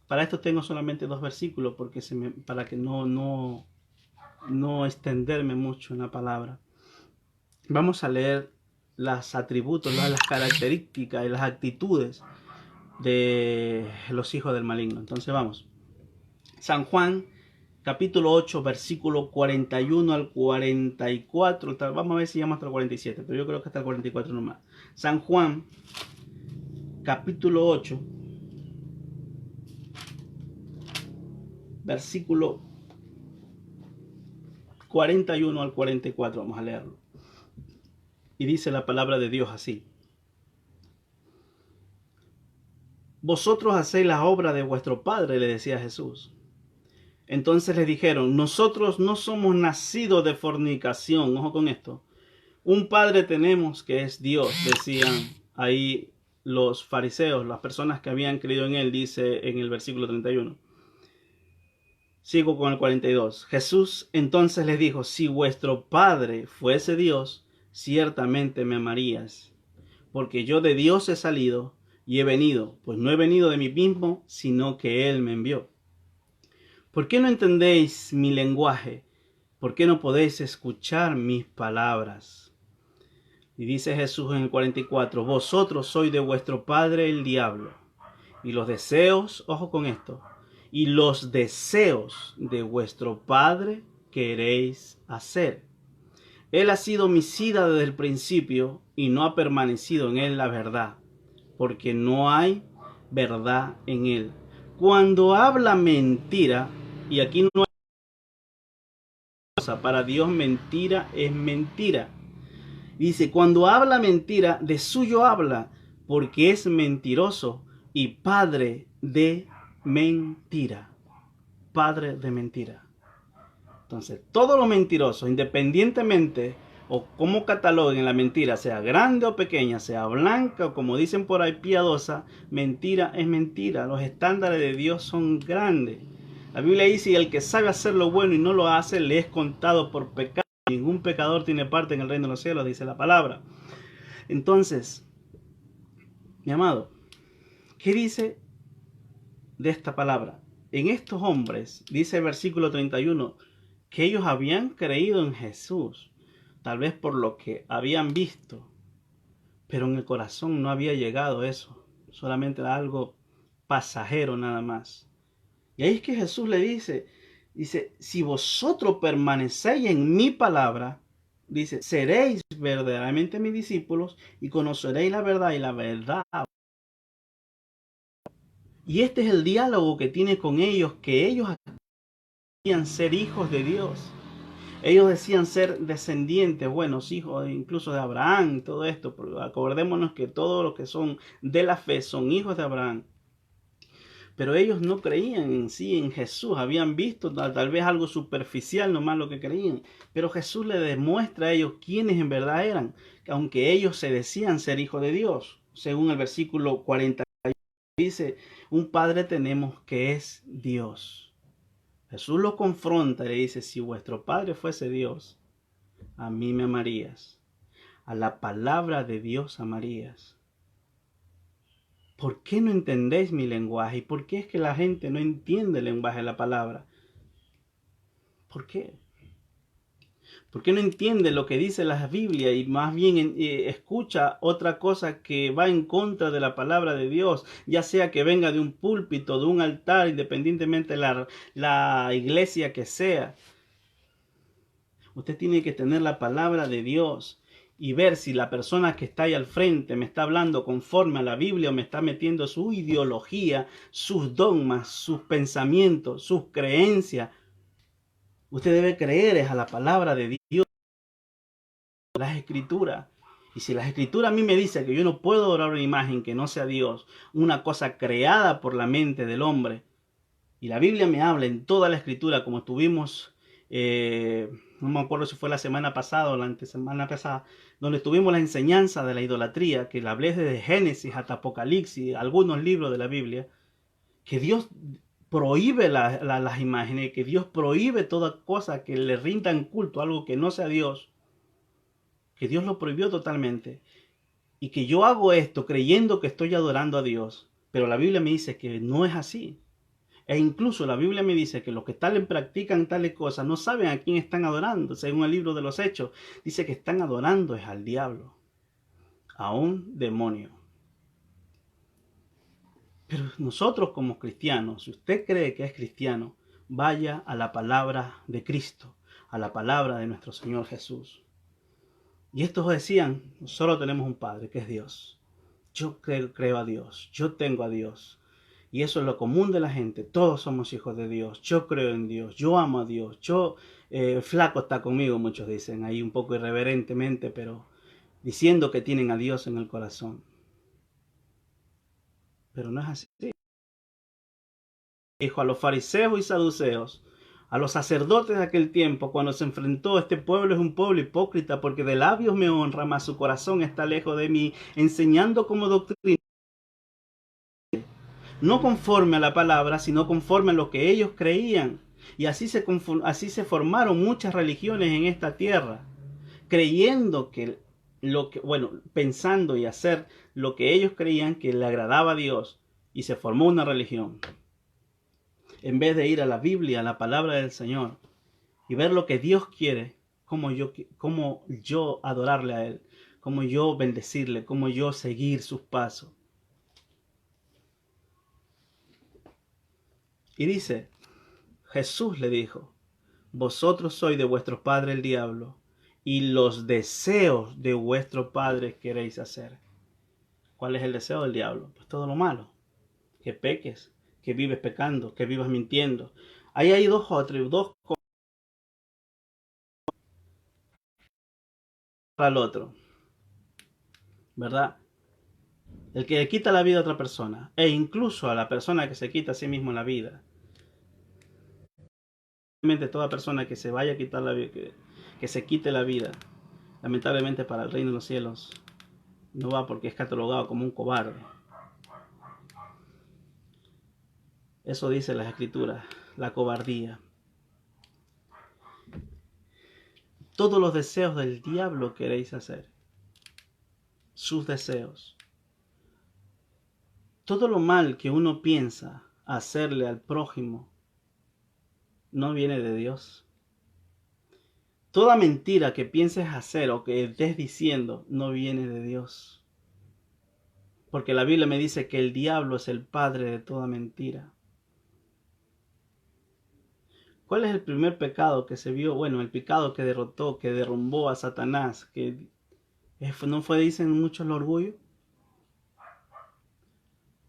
Para esto tengo solamente 2 versículos porque para que no extenderme mucho en la palabra. Vamos a leer los atributos, las características y las actitudes de los hijos del maligno. Entonces vamos. San Juan capítulo 8, versículo 41 al 44. Vamos a ver si llama hasta el 47, pero yo creo que hasta el 44 nomás. San Juan capítulo 8, versículo 41 al 44. Vamos a leerlo. Y dice la palabra de Dios así. vosotros hacéis la obra de vuestro padre, le decía Jesús. Entonces le dijeron, nosotros no somos nacidos de fornicación. Ojo con esto. Un padre tenemos que es Dios, decían ahí los fariseos, las personas que habían creído en él, dice en el versículo 31. Sigo con el 42. Jesús entonces les dijo, si vuestro padre fuese Dios, ciertamente me amarías, porque yo de Dios he salido y he venido, pues no he venido de mí mismo, sino que Él me envió. ¿Por qué no entendéis mi lenguaje? ¿Por qué no podéis escuchar mis palabras? Y dice Jesús en el 44, vosotros sois de vuestro padre el diablo, y los deseos, ojo con esto, y los deseos de vuestro padre queréis hacer. Él ha sido homicida desde el principio y no ha permanecido en él la verdad, porque no hay verdad en él. Cuando habla mentira, y aquí no hay cosa, para Dios mentira es mentira. Dice, cuando habla mentira, de suyo habla, porque es mentiroso y padre de mentira. Padre de mentira. Entonces, todo lo mentiroso, independientemente o cómo cataloguen la mentira, sea grande o pequeña, sea blanca o como dicen por ahí piadosa, mentira es mentira. Los estándares de Dios son grandes. La Biblia dice, el que sabe hacer lo bueno y no lo hace, le es contado por pecado. Ningún pecador tiene parte en el reino de los cielos, dice la palabra. Entonces, mi amado, ¿qué dice de esta palabra? En estos hombres, dice el versículo 31, que ellos habían creído en Jesús, tal vez por lo que habían visto, pero en el corazón no había llegado eso, solamente era algo pasajero nada más. Y ahí es que Jesús le dice, si vosotros permanecéis en mi palabra, dice, seréis verdaderamente mis discípulos y conoceréis la verdad y la verdad. Y este es el diálogo que tiene con ellos, que ellos decían ser hijos de Dios. Ellos decían ser descendientes, buenos hijos incluso de Abraham y todo esto. Pero acordémonos que todos los que son de la fe son hijos de Abraham. Pero ellos no creían en sí, en Jesús. Habían visto tal vez algo superficial nomás lo que creían. Pero Jesús le demuestra a ellos quiénes en verdad eran. Aunque ellos se decían ser hijos de Dios. Según el versículo 40 dice, un padre tenemos que es Dios. Jesús lo confronta y le dice, si vuestro padre fuese Dios, a mí me amarías. A la palabra de Dios amarías. ¿Por qué no entendéis mi lenguaje? ¿Y por qué es que la gente no entiende el lenguaje de la palabra? ¿Por qué? ¿Por qué no entiende lo que dice la Biblia y más bien escucha otra cosa que va en contra de la palabra de Dios? Ya sea que venga de un púlpito, de un altar, independientemente de la iglesia que sea. Usted tiene que tener la palabra de Dios y ver si la persona que está ahí al frente me está hablando conforme a la Biblia o me está metiendo su ideología, sus dogmas, sus pensamientos, sus creencias. Usted debe creer a la palabra de Dios, las escrituras. Y si las escrituras a mí me dicen que yo no puedo adorar una imagen que no sea Dios, una cosa creada por la mente del hombre, y la Biblia me habla en toda la escritura, como tuvimos, no me acuerdo si fue la semana pasada o la antesemana pasada, donde tuvimos la enseñanza de la idolatría, que la hablé desde Génesis hasta Apocalipsis, algunos libros de la Biblia, que Dios prohíbe las imágenes, que Dios prohíbe toda cosa que le rindan culto, algo que no sea Dios, que Dios lo prohibió totalmente, y que yo hago esto creyendo que estoy adorando a Dios, pero la Biblia me dice que no es así. E incluso la Biblia me dice que los que tales practican tales cosas no saben a quién están adorando. Según el libro de los Hechos, dice que están adorando es al diablo, a un demonio. Pero nosotros como cristianos, si usted cree que es cristiano, vaya a la palabra de Cristo, a la palabra de nuestro Señor Jesús. Y estos decían, solo tenemos un Padre, que es Dios. Yo creo a Dios, yo tengo a Dios. Y eso es lo común de la gente. Todos somos hijos de Dios. Yo creo en Dios. Yo amo a Dios. Flaco está conmigo, muchos dicen, ahí un poco irreverentemente, pero diciendo que tienen a Dios en el corazón. Pero no es así. Dijo a los fariseos y saduceos, a los sacerdotes de aquel tiempo, cuando se enfrentó: este pueblo es un pueblo hipócrita, porque de labios me honra, mas su corazón está lejos de mí, enseñando como doctrina, no conforme a la palabra, sino conforme a lo que ellos creían. Y así se formaron muchas religiones en esta tierra, creyendo pensando y hacer lo que ellos creían que le agradaba a Dios, y se formó una religión. En vez de ir a la Biblia, a la palabra del Señor, y ver lo que Dios quiere, cómo yo adorarle a Él, cómo yo bendecirle, cómo yo seguir sus pasos. Y dice, Jesús le dijo: vosotros sois de vuestro padre el diablo, y los deseos de vuestro padre queréis hacer. ¿Cuál es el deseo del diablo? Pues todo lo malo. Que peques, que vives pecando, que vivas mintiendo. Ahí hay dos cosas al otro, ¿verdad? El que le quita la vida a otra persona, e incluso a la persona que se quita a sí mismo la vida. Toda persona que se vaya a quitar la vida, que se quite la vida, lamentablemente para el reino de los cielos no va, porque es catalogado como un cobarde. Eso dice las escrituras, la cobardía. Todos los deseos del diablo queréis hacer, sus deseos. Todo lo mal que uno piensa hacerle al prójimo no viene de Dios. Toda mentira que pienses hacer o que estés diciendo no viene de Dios. Porque la Biblia me dice que el diablo es el padre de toda mentira. ¿Cuál es el primer pecado que se vio? Bueno, el pecado que derrotó, que derrumbó a Satanás, que no fue, dicen muchos, el orgullo.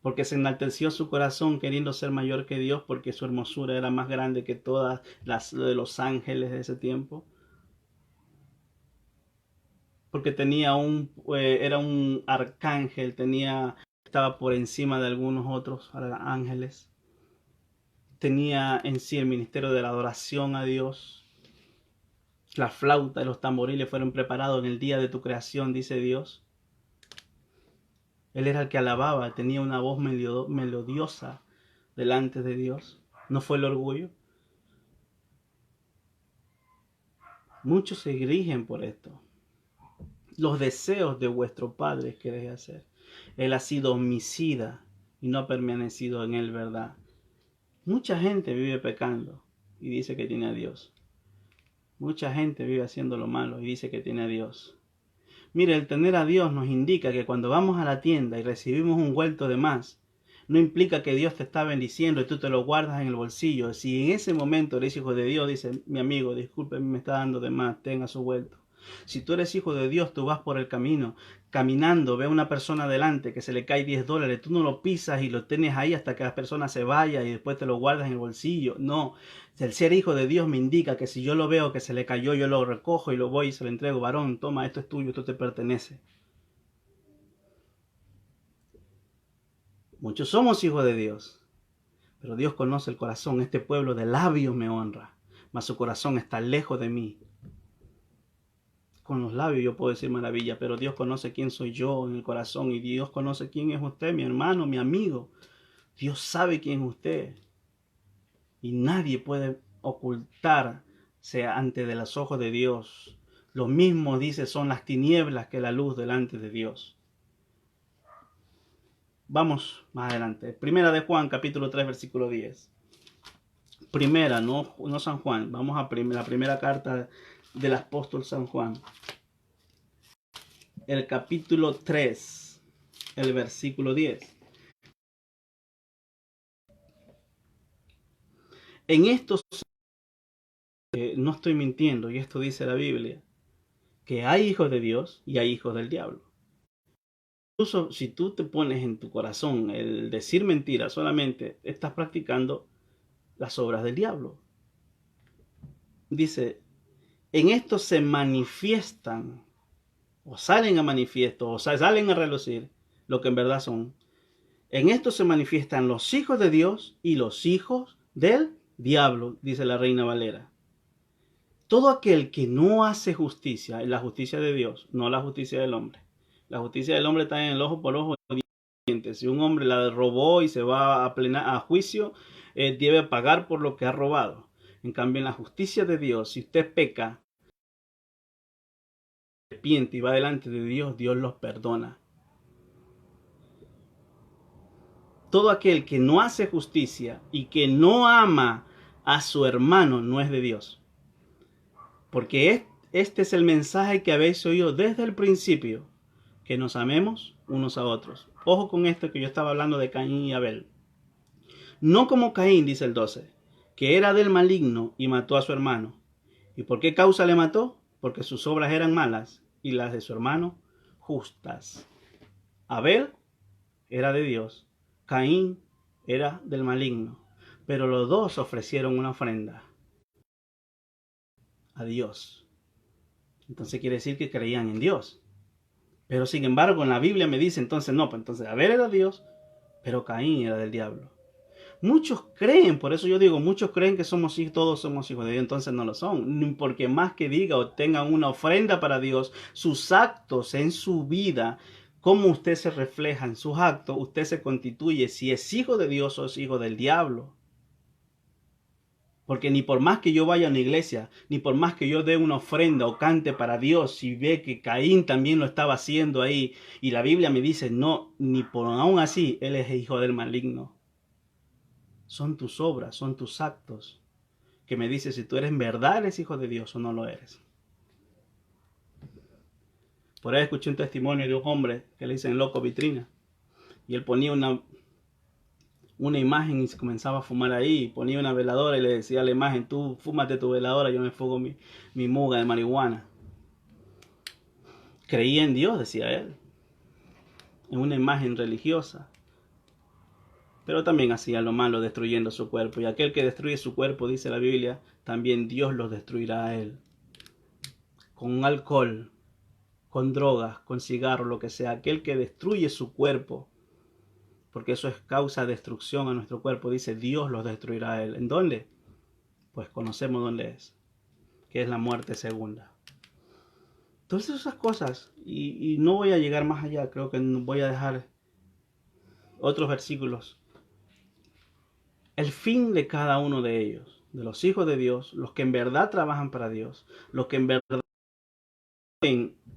Porque se enalteció su corazón queriendo ser mayor que Dios, porque su hermosura era más grande que todas las de los ángeles de ese tiempo. Porque era un arcángel, estaba por encima de algunos otros ángeles. Tenía en sí el ministerio de la adoración a Dios. La flauta y los tamboriles fueron preparados en el día de tu creación, dice Dios. Él era el que alababa, tenía una voz melodiosa delante de Dios. ¿No fue el orgullo? Muchos se rigen por esto. Los deseos de vuestro padre queréis hacer. Él ha sido homicida y no ha permanecido en él, ¿verdad? Mucha gente vive pecando y dice que tiene a Dios. Mucha gente vive haciendo lo malo y dice que tiene a Dios. Mire, el tener a Dios nos indica que cuando vamos a la tienda y recibimos un vuelto de más, no implica que Dios te está bendiciendo y tú te lo guardas en el bolsillo. Si en ese momento eres hijo de Dios, dice: mi amigo, disculpe, me está dando de más, tenga su vuelto. Si tú eres hijo de Dios, tú vas por el camino, caminando, ve a una persona adelante que se le cae $10, tú no lo pisas y lo tienes ahí hasta que la persona se vaya y después te lo guardas en el bolsillo. No, el ser hijo de Dios me indica que si yo lo veo que se le cayó, yo lo recojo y lo voy y se lo entrego. Varón, toma, esto es tuyo, esto te pertenece. Muchos somos hijos de Dios, pero Dios conoce el corazón. Este pueblo de labios me honra, mas su corazón está lejos de mí. Con los labios yo puedo decir maravilla, pero Dios conoce quién soy yo en el corazón, y Dios conoce quién es usted, mi hermano, mi amigo. Dios sabe quién es usted. Y nadie puede ocultarse ante de los ojos de Dios. Lo mismo dice, son las tinieblas que la luz delante de Dios. Vamos más adelante. Primera de Juan, capítulo 3, versículo 10. Primera, no San Juan. Vamos a la primera carta del apóstol San Juan. El capítulo 3, el versículo 10. En estos, no estoy mintiendo, y esto dice la Biblia, que hay hijos de Dios y hay hijos del diablo. Incluso si tú te pones en tu corazón el decir mentiras, solamente estás practicando las obras del diablo. Dice, en esto se manifiestan, o salen a manifiesto, o salen a relucir lo que en verdad son. En esto se manifiestan los hijos de Dios y los hijos del diablo, dice la Reina Valera. Todo aquel que no hace justicia, la justicia de Dios, no la justicia del hombre. La justicia del hombre está en el ojo por ojo. Si un hombre la robó y se va a juicio, debe pagar por lo que ha robado. En cambio, en la justicia de Dios, si usted peca, se arrepiente y va delante de Dios, Dios los perdona. Todo aquel que no hace justicia y que no ama a su hermano no es de Dios. Porque este es el mensaje que habéis oído desde el principio, que nos amemos unos a otros. Ojo con esto que yo estaba hablando de Caín y Abel. No como Caín, dice el 12, que era del maligno y mató a su hermano. ¿Y por qué causa le mató? Porque sus obras eran malas y las de su hermano justas. Abel era de Dios, Caín era del maligno, pero los dos ofrecieron una ofrenda a Dios. Entonces quiere decir que creían en Dios. Pero sin embargo en la Biblia me dice entonces no, pues entonces Abel era de Dios, pero Caín era del diablo. Muchos creen, por eso yo digo, muchos creen que todos somos hijos de Dios, entonces no lo son. Porque más que diga o tengan una ofrenda para Dios, sus actos en su vida, cómo usted se refleja en sus actos, usted se constituye si es hijo de Dios o es hijo del diablo. Porque ni por más que yo vaya a una iglesia, ni por más que yo dé una ofrenda o cante para Dios, si ve que Caín también lo estaba haciendo ahí, y la Biblia me dice, no, ni por aún así, él es hijo del maligno. Son tus obras, son tus actos, que me dice si tú eres en verdad eres hijo de Dios o no lo eres. Por ahí escuché un testimonio de un hombre que le dicen loco vitrina, y él ponía una imagen y se comenzaba a fumar ahí, ponía una veladora y le decía a la imagen, tú fúmate tu veladora, yo me fumo mi muga de marihuana. Creía en Dios, decía él, en una imagen religiosa, pero también hacía lo malo destruyendo su cuerpo, y aquel que destruye su cuerpo, dice la Biblia, también Dios lo destruirá a él, con alcohol, con drogas, con cigarros, lo que sea. Aquel que destruye su cuerpo, porque eso es causa de destrucción a nuestro cuerpo, dice Dios los destruirá a él. ¿En dónde? Pues conocemos dónde es, que es la muerte segunda. Todas esas cosas, y no voy a llegar más allá, creo que voy a dejar otros versículos. El fin de cada uno de ellos, de los hijos de Dios, los que en verdad trabajan para Dios, los que en verdad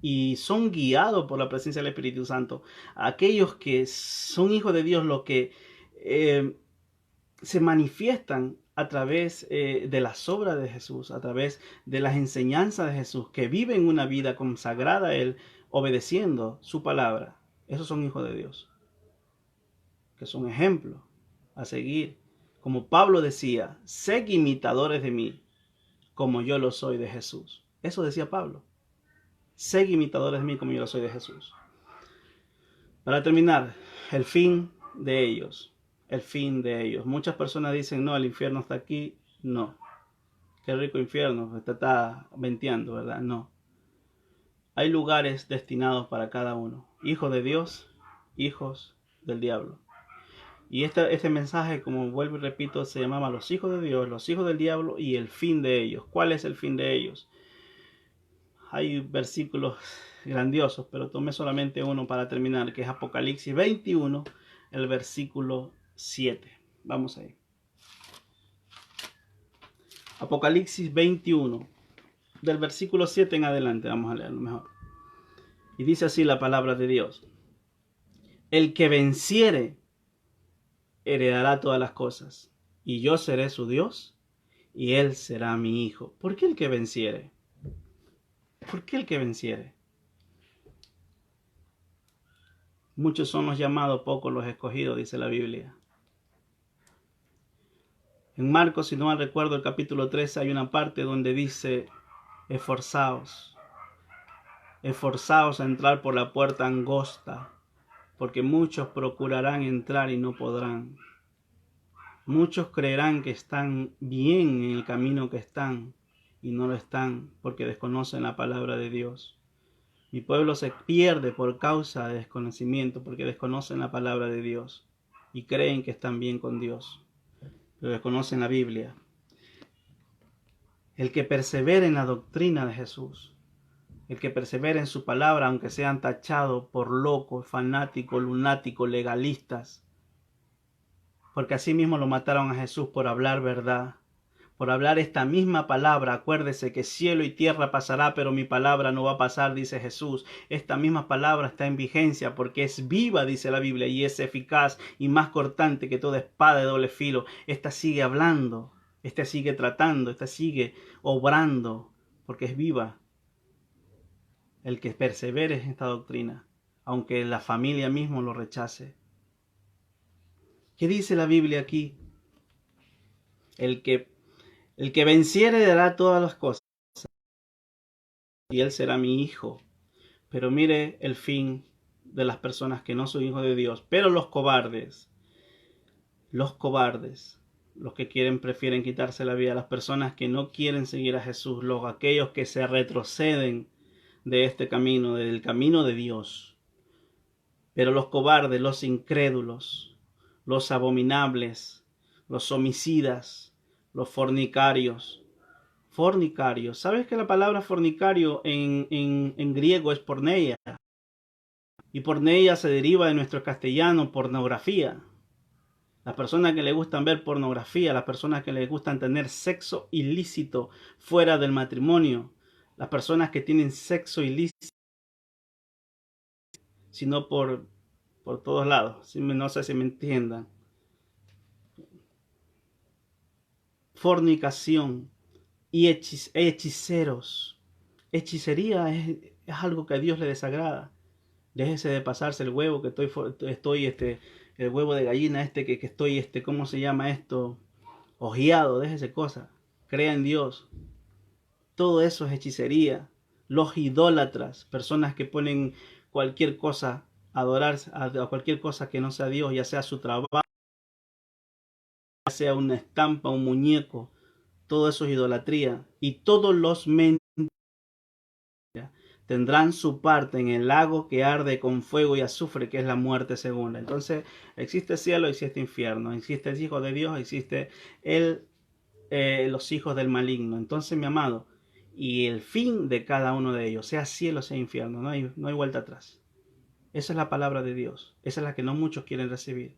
y son guiados por la presencia del Espíritu Santo, aquellos que son hijos de Dios, los que se manifiestan a través de las obras de Jesús, a través de las enseñanzas de Jesús, que viven una vida consagrada a Él, obedeciendo su palabra. Esos son hijos de Dios, que son ejemplos a seguir. Como Pablo decía, sed imitadores de mí, como yo lo soy de Jesús. Eso decía Pablo. Sed imitadores de mí como yo lo soy de Jesús. Para terminar, el fin de ellos. El fin de ellos. Muchas personas dicen, no, el infierno está aquí. No. Qué rico infierno. Está venteando, ¿verdad? No. Hay lugares destinados para cada uno. Hijos de Dios, hijos del diablo. Y este mensaje, como vuelvo y repito, se llamaba los hijos de Dios, los hijos del diablo y el fin de ellos. ¿Cuál es el fin de ellos? Hay versículos grandiosos, pero tomé solamente uno para terminar, que es Apocalipsis 21, el versículo 7. Vamos ahí. Apocalipsis 21, del versículo 7 en adelante, vamos a leerlo mejor. Y dice así la palabra de Dios. El que venciere heredará todas las cosas, y yo seré su Dios, y él será mi hijo. ¿Por qué el que venciere? ¿Por qué el que venciere? Muchos son los llamados, pocos los escogidos, dice la Biblia. En Marcos, si no mal recuerdo, el capítulo 13, hay una parte donde dice, esforzaos a entrar por la puerta angosta, porque muchos procurarán entrar y no podrán. Muchos creerán que están bien en el camino que están, y no lo están, porque desconocen la palabra de Dios. Mi pueblo se pierde por causa de desconocimiento, porque desconocen la palabra de Dios. y creen que están bien con Dios, pero desconocen la Biblia. El que persevera en la doctrina de Jesús, el que persevera en su palabra, aunque sean tachados por locos, fanáticos, lunáticos, legalistas, porque así mismo lo mataron a Jesús por hablar verdad, por hablar esta misma palabra. Acuérdese que cielo y tierra pasará, pero mi palabra no va a pasar, dice Jesús. Esta misma palabra está en vigencia porque es viva, dice la Biblia, y es eficaz y más cortante que toda espada de doble filo. Esta sigue hablando, esta sigue tratando, esta sigue obrando, porque es viva. El que persevere en esta doctrina, aunque la familia mismo lo rechace. ¿Qué dice la Biblia aquí? El que venciere dará todas las cosas, y él será mi hijo. Pero mire el fin de las personas que no son hijos de Dios. Pero los cobardes, los que prefieren quitarse la vida, las personas que no quieren seguir a Jesús, aquellos que se retroceden de este camino, del camino de Dios. Pero los cobardes, los incrédulos, los abominables, los homicidas, los fornicarios. Fornicarios. ¿Sabes que la palabra fornicario en griego es porneia? Y porneia se deriva de nuestro castellano pornografía. Las personas que le gustan ver pornografía, las personas que les gustan tener sexo ilícito fuera del matrimonio, las personas que tienen sexo ilícito, sino por todos lados. No sé si me entiendan. Fornicación y hechiceros. Hechicería es algo que a Dios le desagrada. Déjese de pasarse el huevo que el huevo de gallina que estoy, ¿cómo se llama esto? Ojeado, déjese cosa. Crea en Dios. Todo eso es hechicería. Los idólatras, personas que ponen cualquier cosa, adorar a cualquier cosa que no sea Dios, ya sea su trabajo, ya sea una estampa, un muñeco, todo eso es idolatría. Y todos los mentirosos tendrán su parte en el lago que arde con fuego y azufre, que es la muerte segunda. Entonces, existe cielo, existe infierno, existe el hijo de Dios, existe los hijos del maligno. Entonces, mi amado, y el fin de cada uno de ellos, sea cielo, sea infierno, no hay vuelta atrás. Esa es la palabra de Dios, esa es la que no muchos quieren recibir,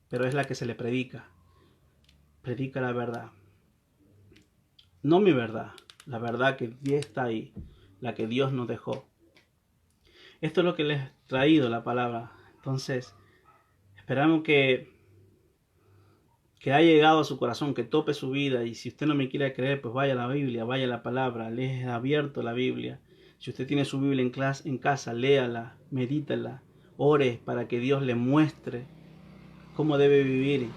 pero es la que se le predica. Predica la verdad, no mi verdad, la verdad que está ahí, la que Dios nos dejó. Esto es lo que les he traído la palabra. Entonces, esperamos que haya llegado a su corazón, que tope su vida. Y si usted no me quiere creer, pues vaya a la Biblia, vaya a la palabra, les he abierto la Biblia. Si usted tiene su Biblia en casa, léala, medítala, ore para que Dios le muestre cómo debe vivir.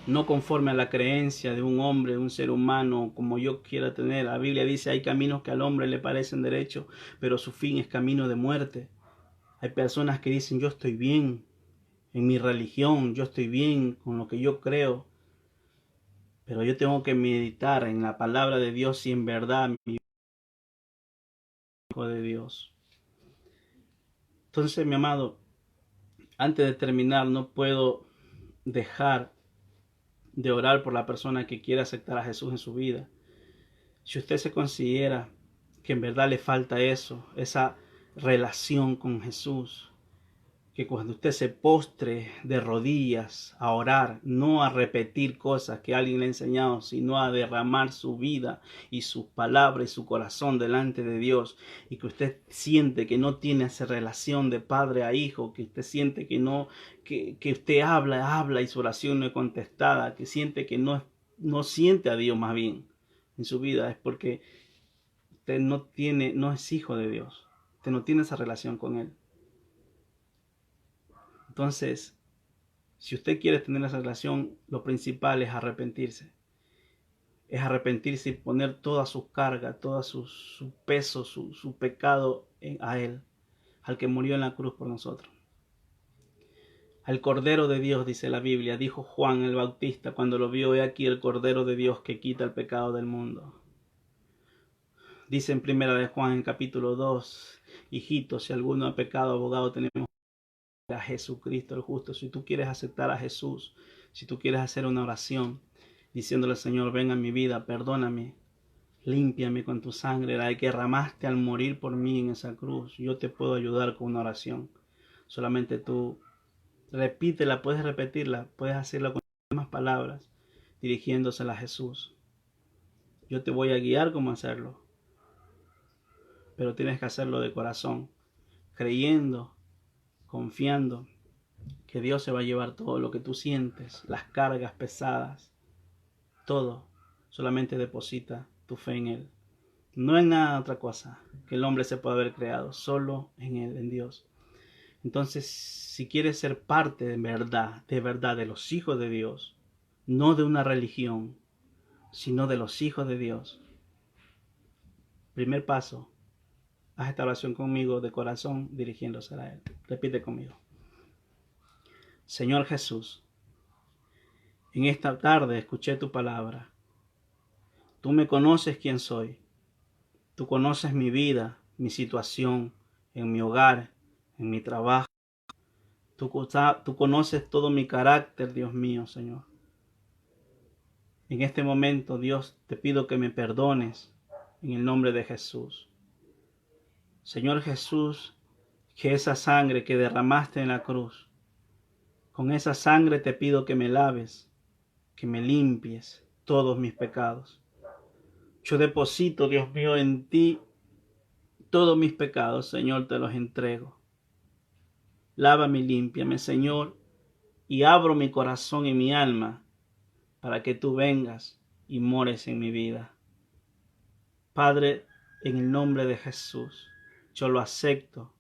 No conforme a la creencia de un hombre, de un ser humano, como yo quiera tener. La Biblia dice, hay caminos que al hombre le parecen derechos, pero su fin es camino de muerte. Hay personas que dicen, yo estoy bien en mi religión, yo estoy bien con lo que yo creo, pero yo tengo que meditar en la palabra de Dios y en verdad mi hijo de Dios. Entonces, mi amado, antes de terminar, no puedo dejar de orar por la persona que quiere aceptar a Jesús en su vida. Si usted se considera que en verdad le falta eso, esa relación con Jesús, que cuando usted se postre de rodillas a orar, no a repetir cosas que alguien le ha enseñado, sino a derramar su vida y sus palabras y su corazón delante de Dios, y que usted siente que no tiene esa relación de padre a hijo, que usted siente que no, que usted habla y su oración no es contestada, que siente que no siente a Dios más bien en su vida, es porque usted no es hijo de Dios, usted no tiene esa relación con Él. Entonces, si usted quiere tener esa relación, lo principal es arrepentirse. Es arrepentirse y poner toda su carga, todo su peso, su pecado a Él, al que murió en la cruz por nosotros. Al Cordero de Dios, dice la Biblia, dijo Juan el Bautista cuando lo vio, he aquí el Cordero de Dios que quita el pecado del mundo. Dice en primera de Juan, en capítulo 2, hijitos, si alguno ha pecado, abogado tenemos a Jesucristo el justo. Si tú quieres aceptar a Jesús, si tú quieres hacer una oración diciéndole: Señor, ven a mi vida, perdóname, límpiame con tu sangre, la que derramaste al morir por mí en esa cruz. Yo te puedo ayudar con una oración. Solamente tú repítela, puedes repetirla, puedes hacerla con las mismas palabras, dirigiéndosela a Jesús. Yo te voy a guiar cómo hacerlo, pero tienes que hacerlo de corazón, creyendo, confiando que Dios se va a llevar todo lo que tú sientes, las cargas pesadas, todo. Solamente deposita tu fe en Él. No en nada otra cosa que el hombre se pueda haber creado, solo en Él, en Dios. Entonces, si quieres ser parte de verdad de los hijos de Dios, no de una religión, sino de los hijos de Dios, primer paso, haz esta oración conmigo de corazón, dirigiéndose a Él. Repite conmigo: Señor Jesús, en esta tarde escuché tu palabra. Tú me conoces quién soy. Tú conoces mi vida, mi situación, en mi hogar, en mi trabajo. Tú conoces todo mi carácter, Dios mío, Señor. En este momento, Dios, te pido que me perdones en el nombre de Jesús. Señor Jesús, que esa sangre que derramaste en la cruz, con esa sangre te pido que me laves, que me limpies todos mis pecados. Yo deposito, Dios mío, en ti todos mis pecados, Señor, te los entrego. Lávame y límpiame, Señor, y abro mi corazón y mi alma para que tú vengas y mores en mi vida. Padre, en el nombre de Jesús, yo lo acepto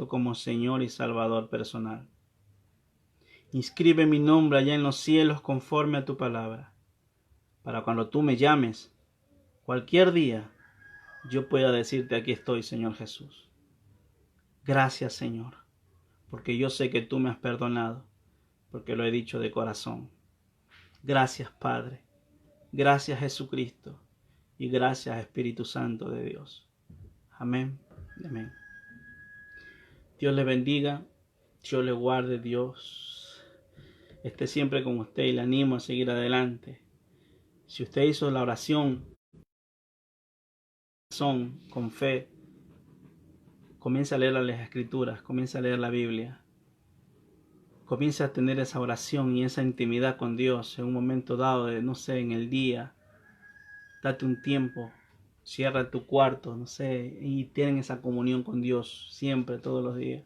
como Señor y Salvador personal. Inscribe mi nombre allá en los cielos conforme a tu palabra, para cuando tú me llames, cualquier día, yo pueda decirte: aquí estoy, Señor Jesús. Gracias, Señor, porque yo sé que tú me has perdonado, porque lo he dicho de corazón. Gracias, Padre. Gracias, Jesucristo. Y gracias, Espíritu Santo de Dios. Amén. Amén. Dios le bendiga. Dios le guarde. Dios esté siempre con usted y le animo a seguir adelante. Si usted hizo la oración con fe, comienza a leer las Escrituras, comienza a leer la Biblia. Comienza a tener esa oración y esa intimidad con Dios en un momento dado, de, no sé, en el día. Date un tiempo, cierra tu cuarto, no sé, y tienen esa comunión con Dios siempre, todos los días.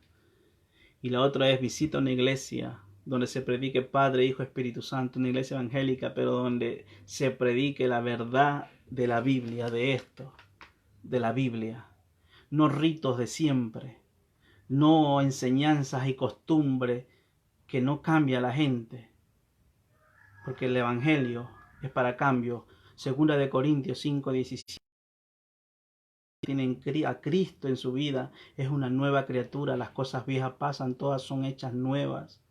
Y la otra es: visita una iglesia donde se predique Padre, Hijo, Espíritu Santo, una iglesia evangélica, pero donde se predique la verdad de la Biblia, de esto, de la Biblia. No ritos de siempre, no enseñanzas y costumbres que no cambia a la gente, porque el evangelio es para cambio. Segunda de Corintios 5:17. Tienen a Cristo en su vida, es una nueva criatura. Las cosas viejas pasan, todas son hechas nuevas.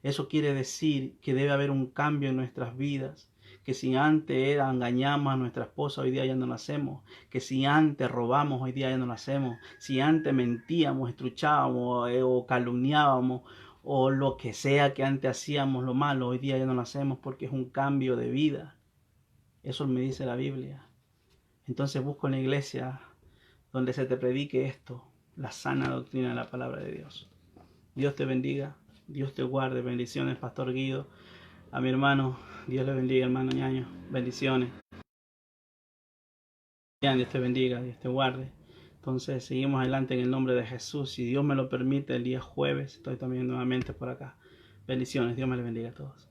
Eso quiere decir que debe haber un cambio en nuestras vidas. Que si antes engañamos a nuestra esposa, hoy día ya no lo hacemos. Que si antes robamos, hoy día ya no lo hacemos. Si antes mentíamos, estruchábamos o calumniábamos, o lo que sea que antes hacíamos lo malo, hoy día ya no lo hacemos, porque es un cambio de vida. Eso me dice la Biblia. Entonces busca una iglesia donde se te predique esto, la sana doctrina de la palabra de Dios. Dios te bendiga, Dios te guarde. Bendiciones, Pastor Guido. A mi hermano, Dios le bendiga, hermano Ñaño. Bendiciones. Dios te bendiga, Dios te guarde. Entonces seguimos adelante en el nombre de Jesús. Si Dios me lo permite, el día jueves estoy también nuevamente por acá. Bendiciones, Dios me le bendiga a todos.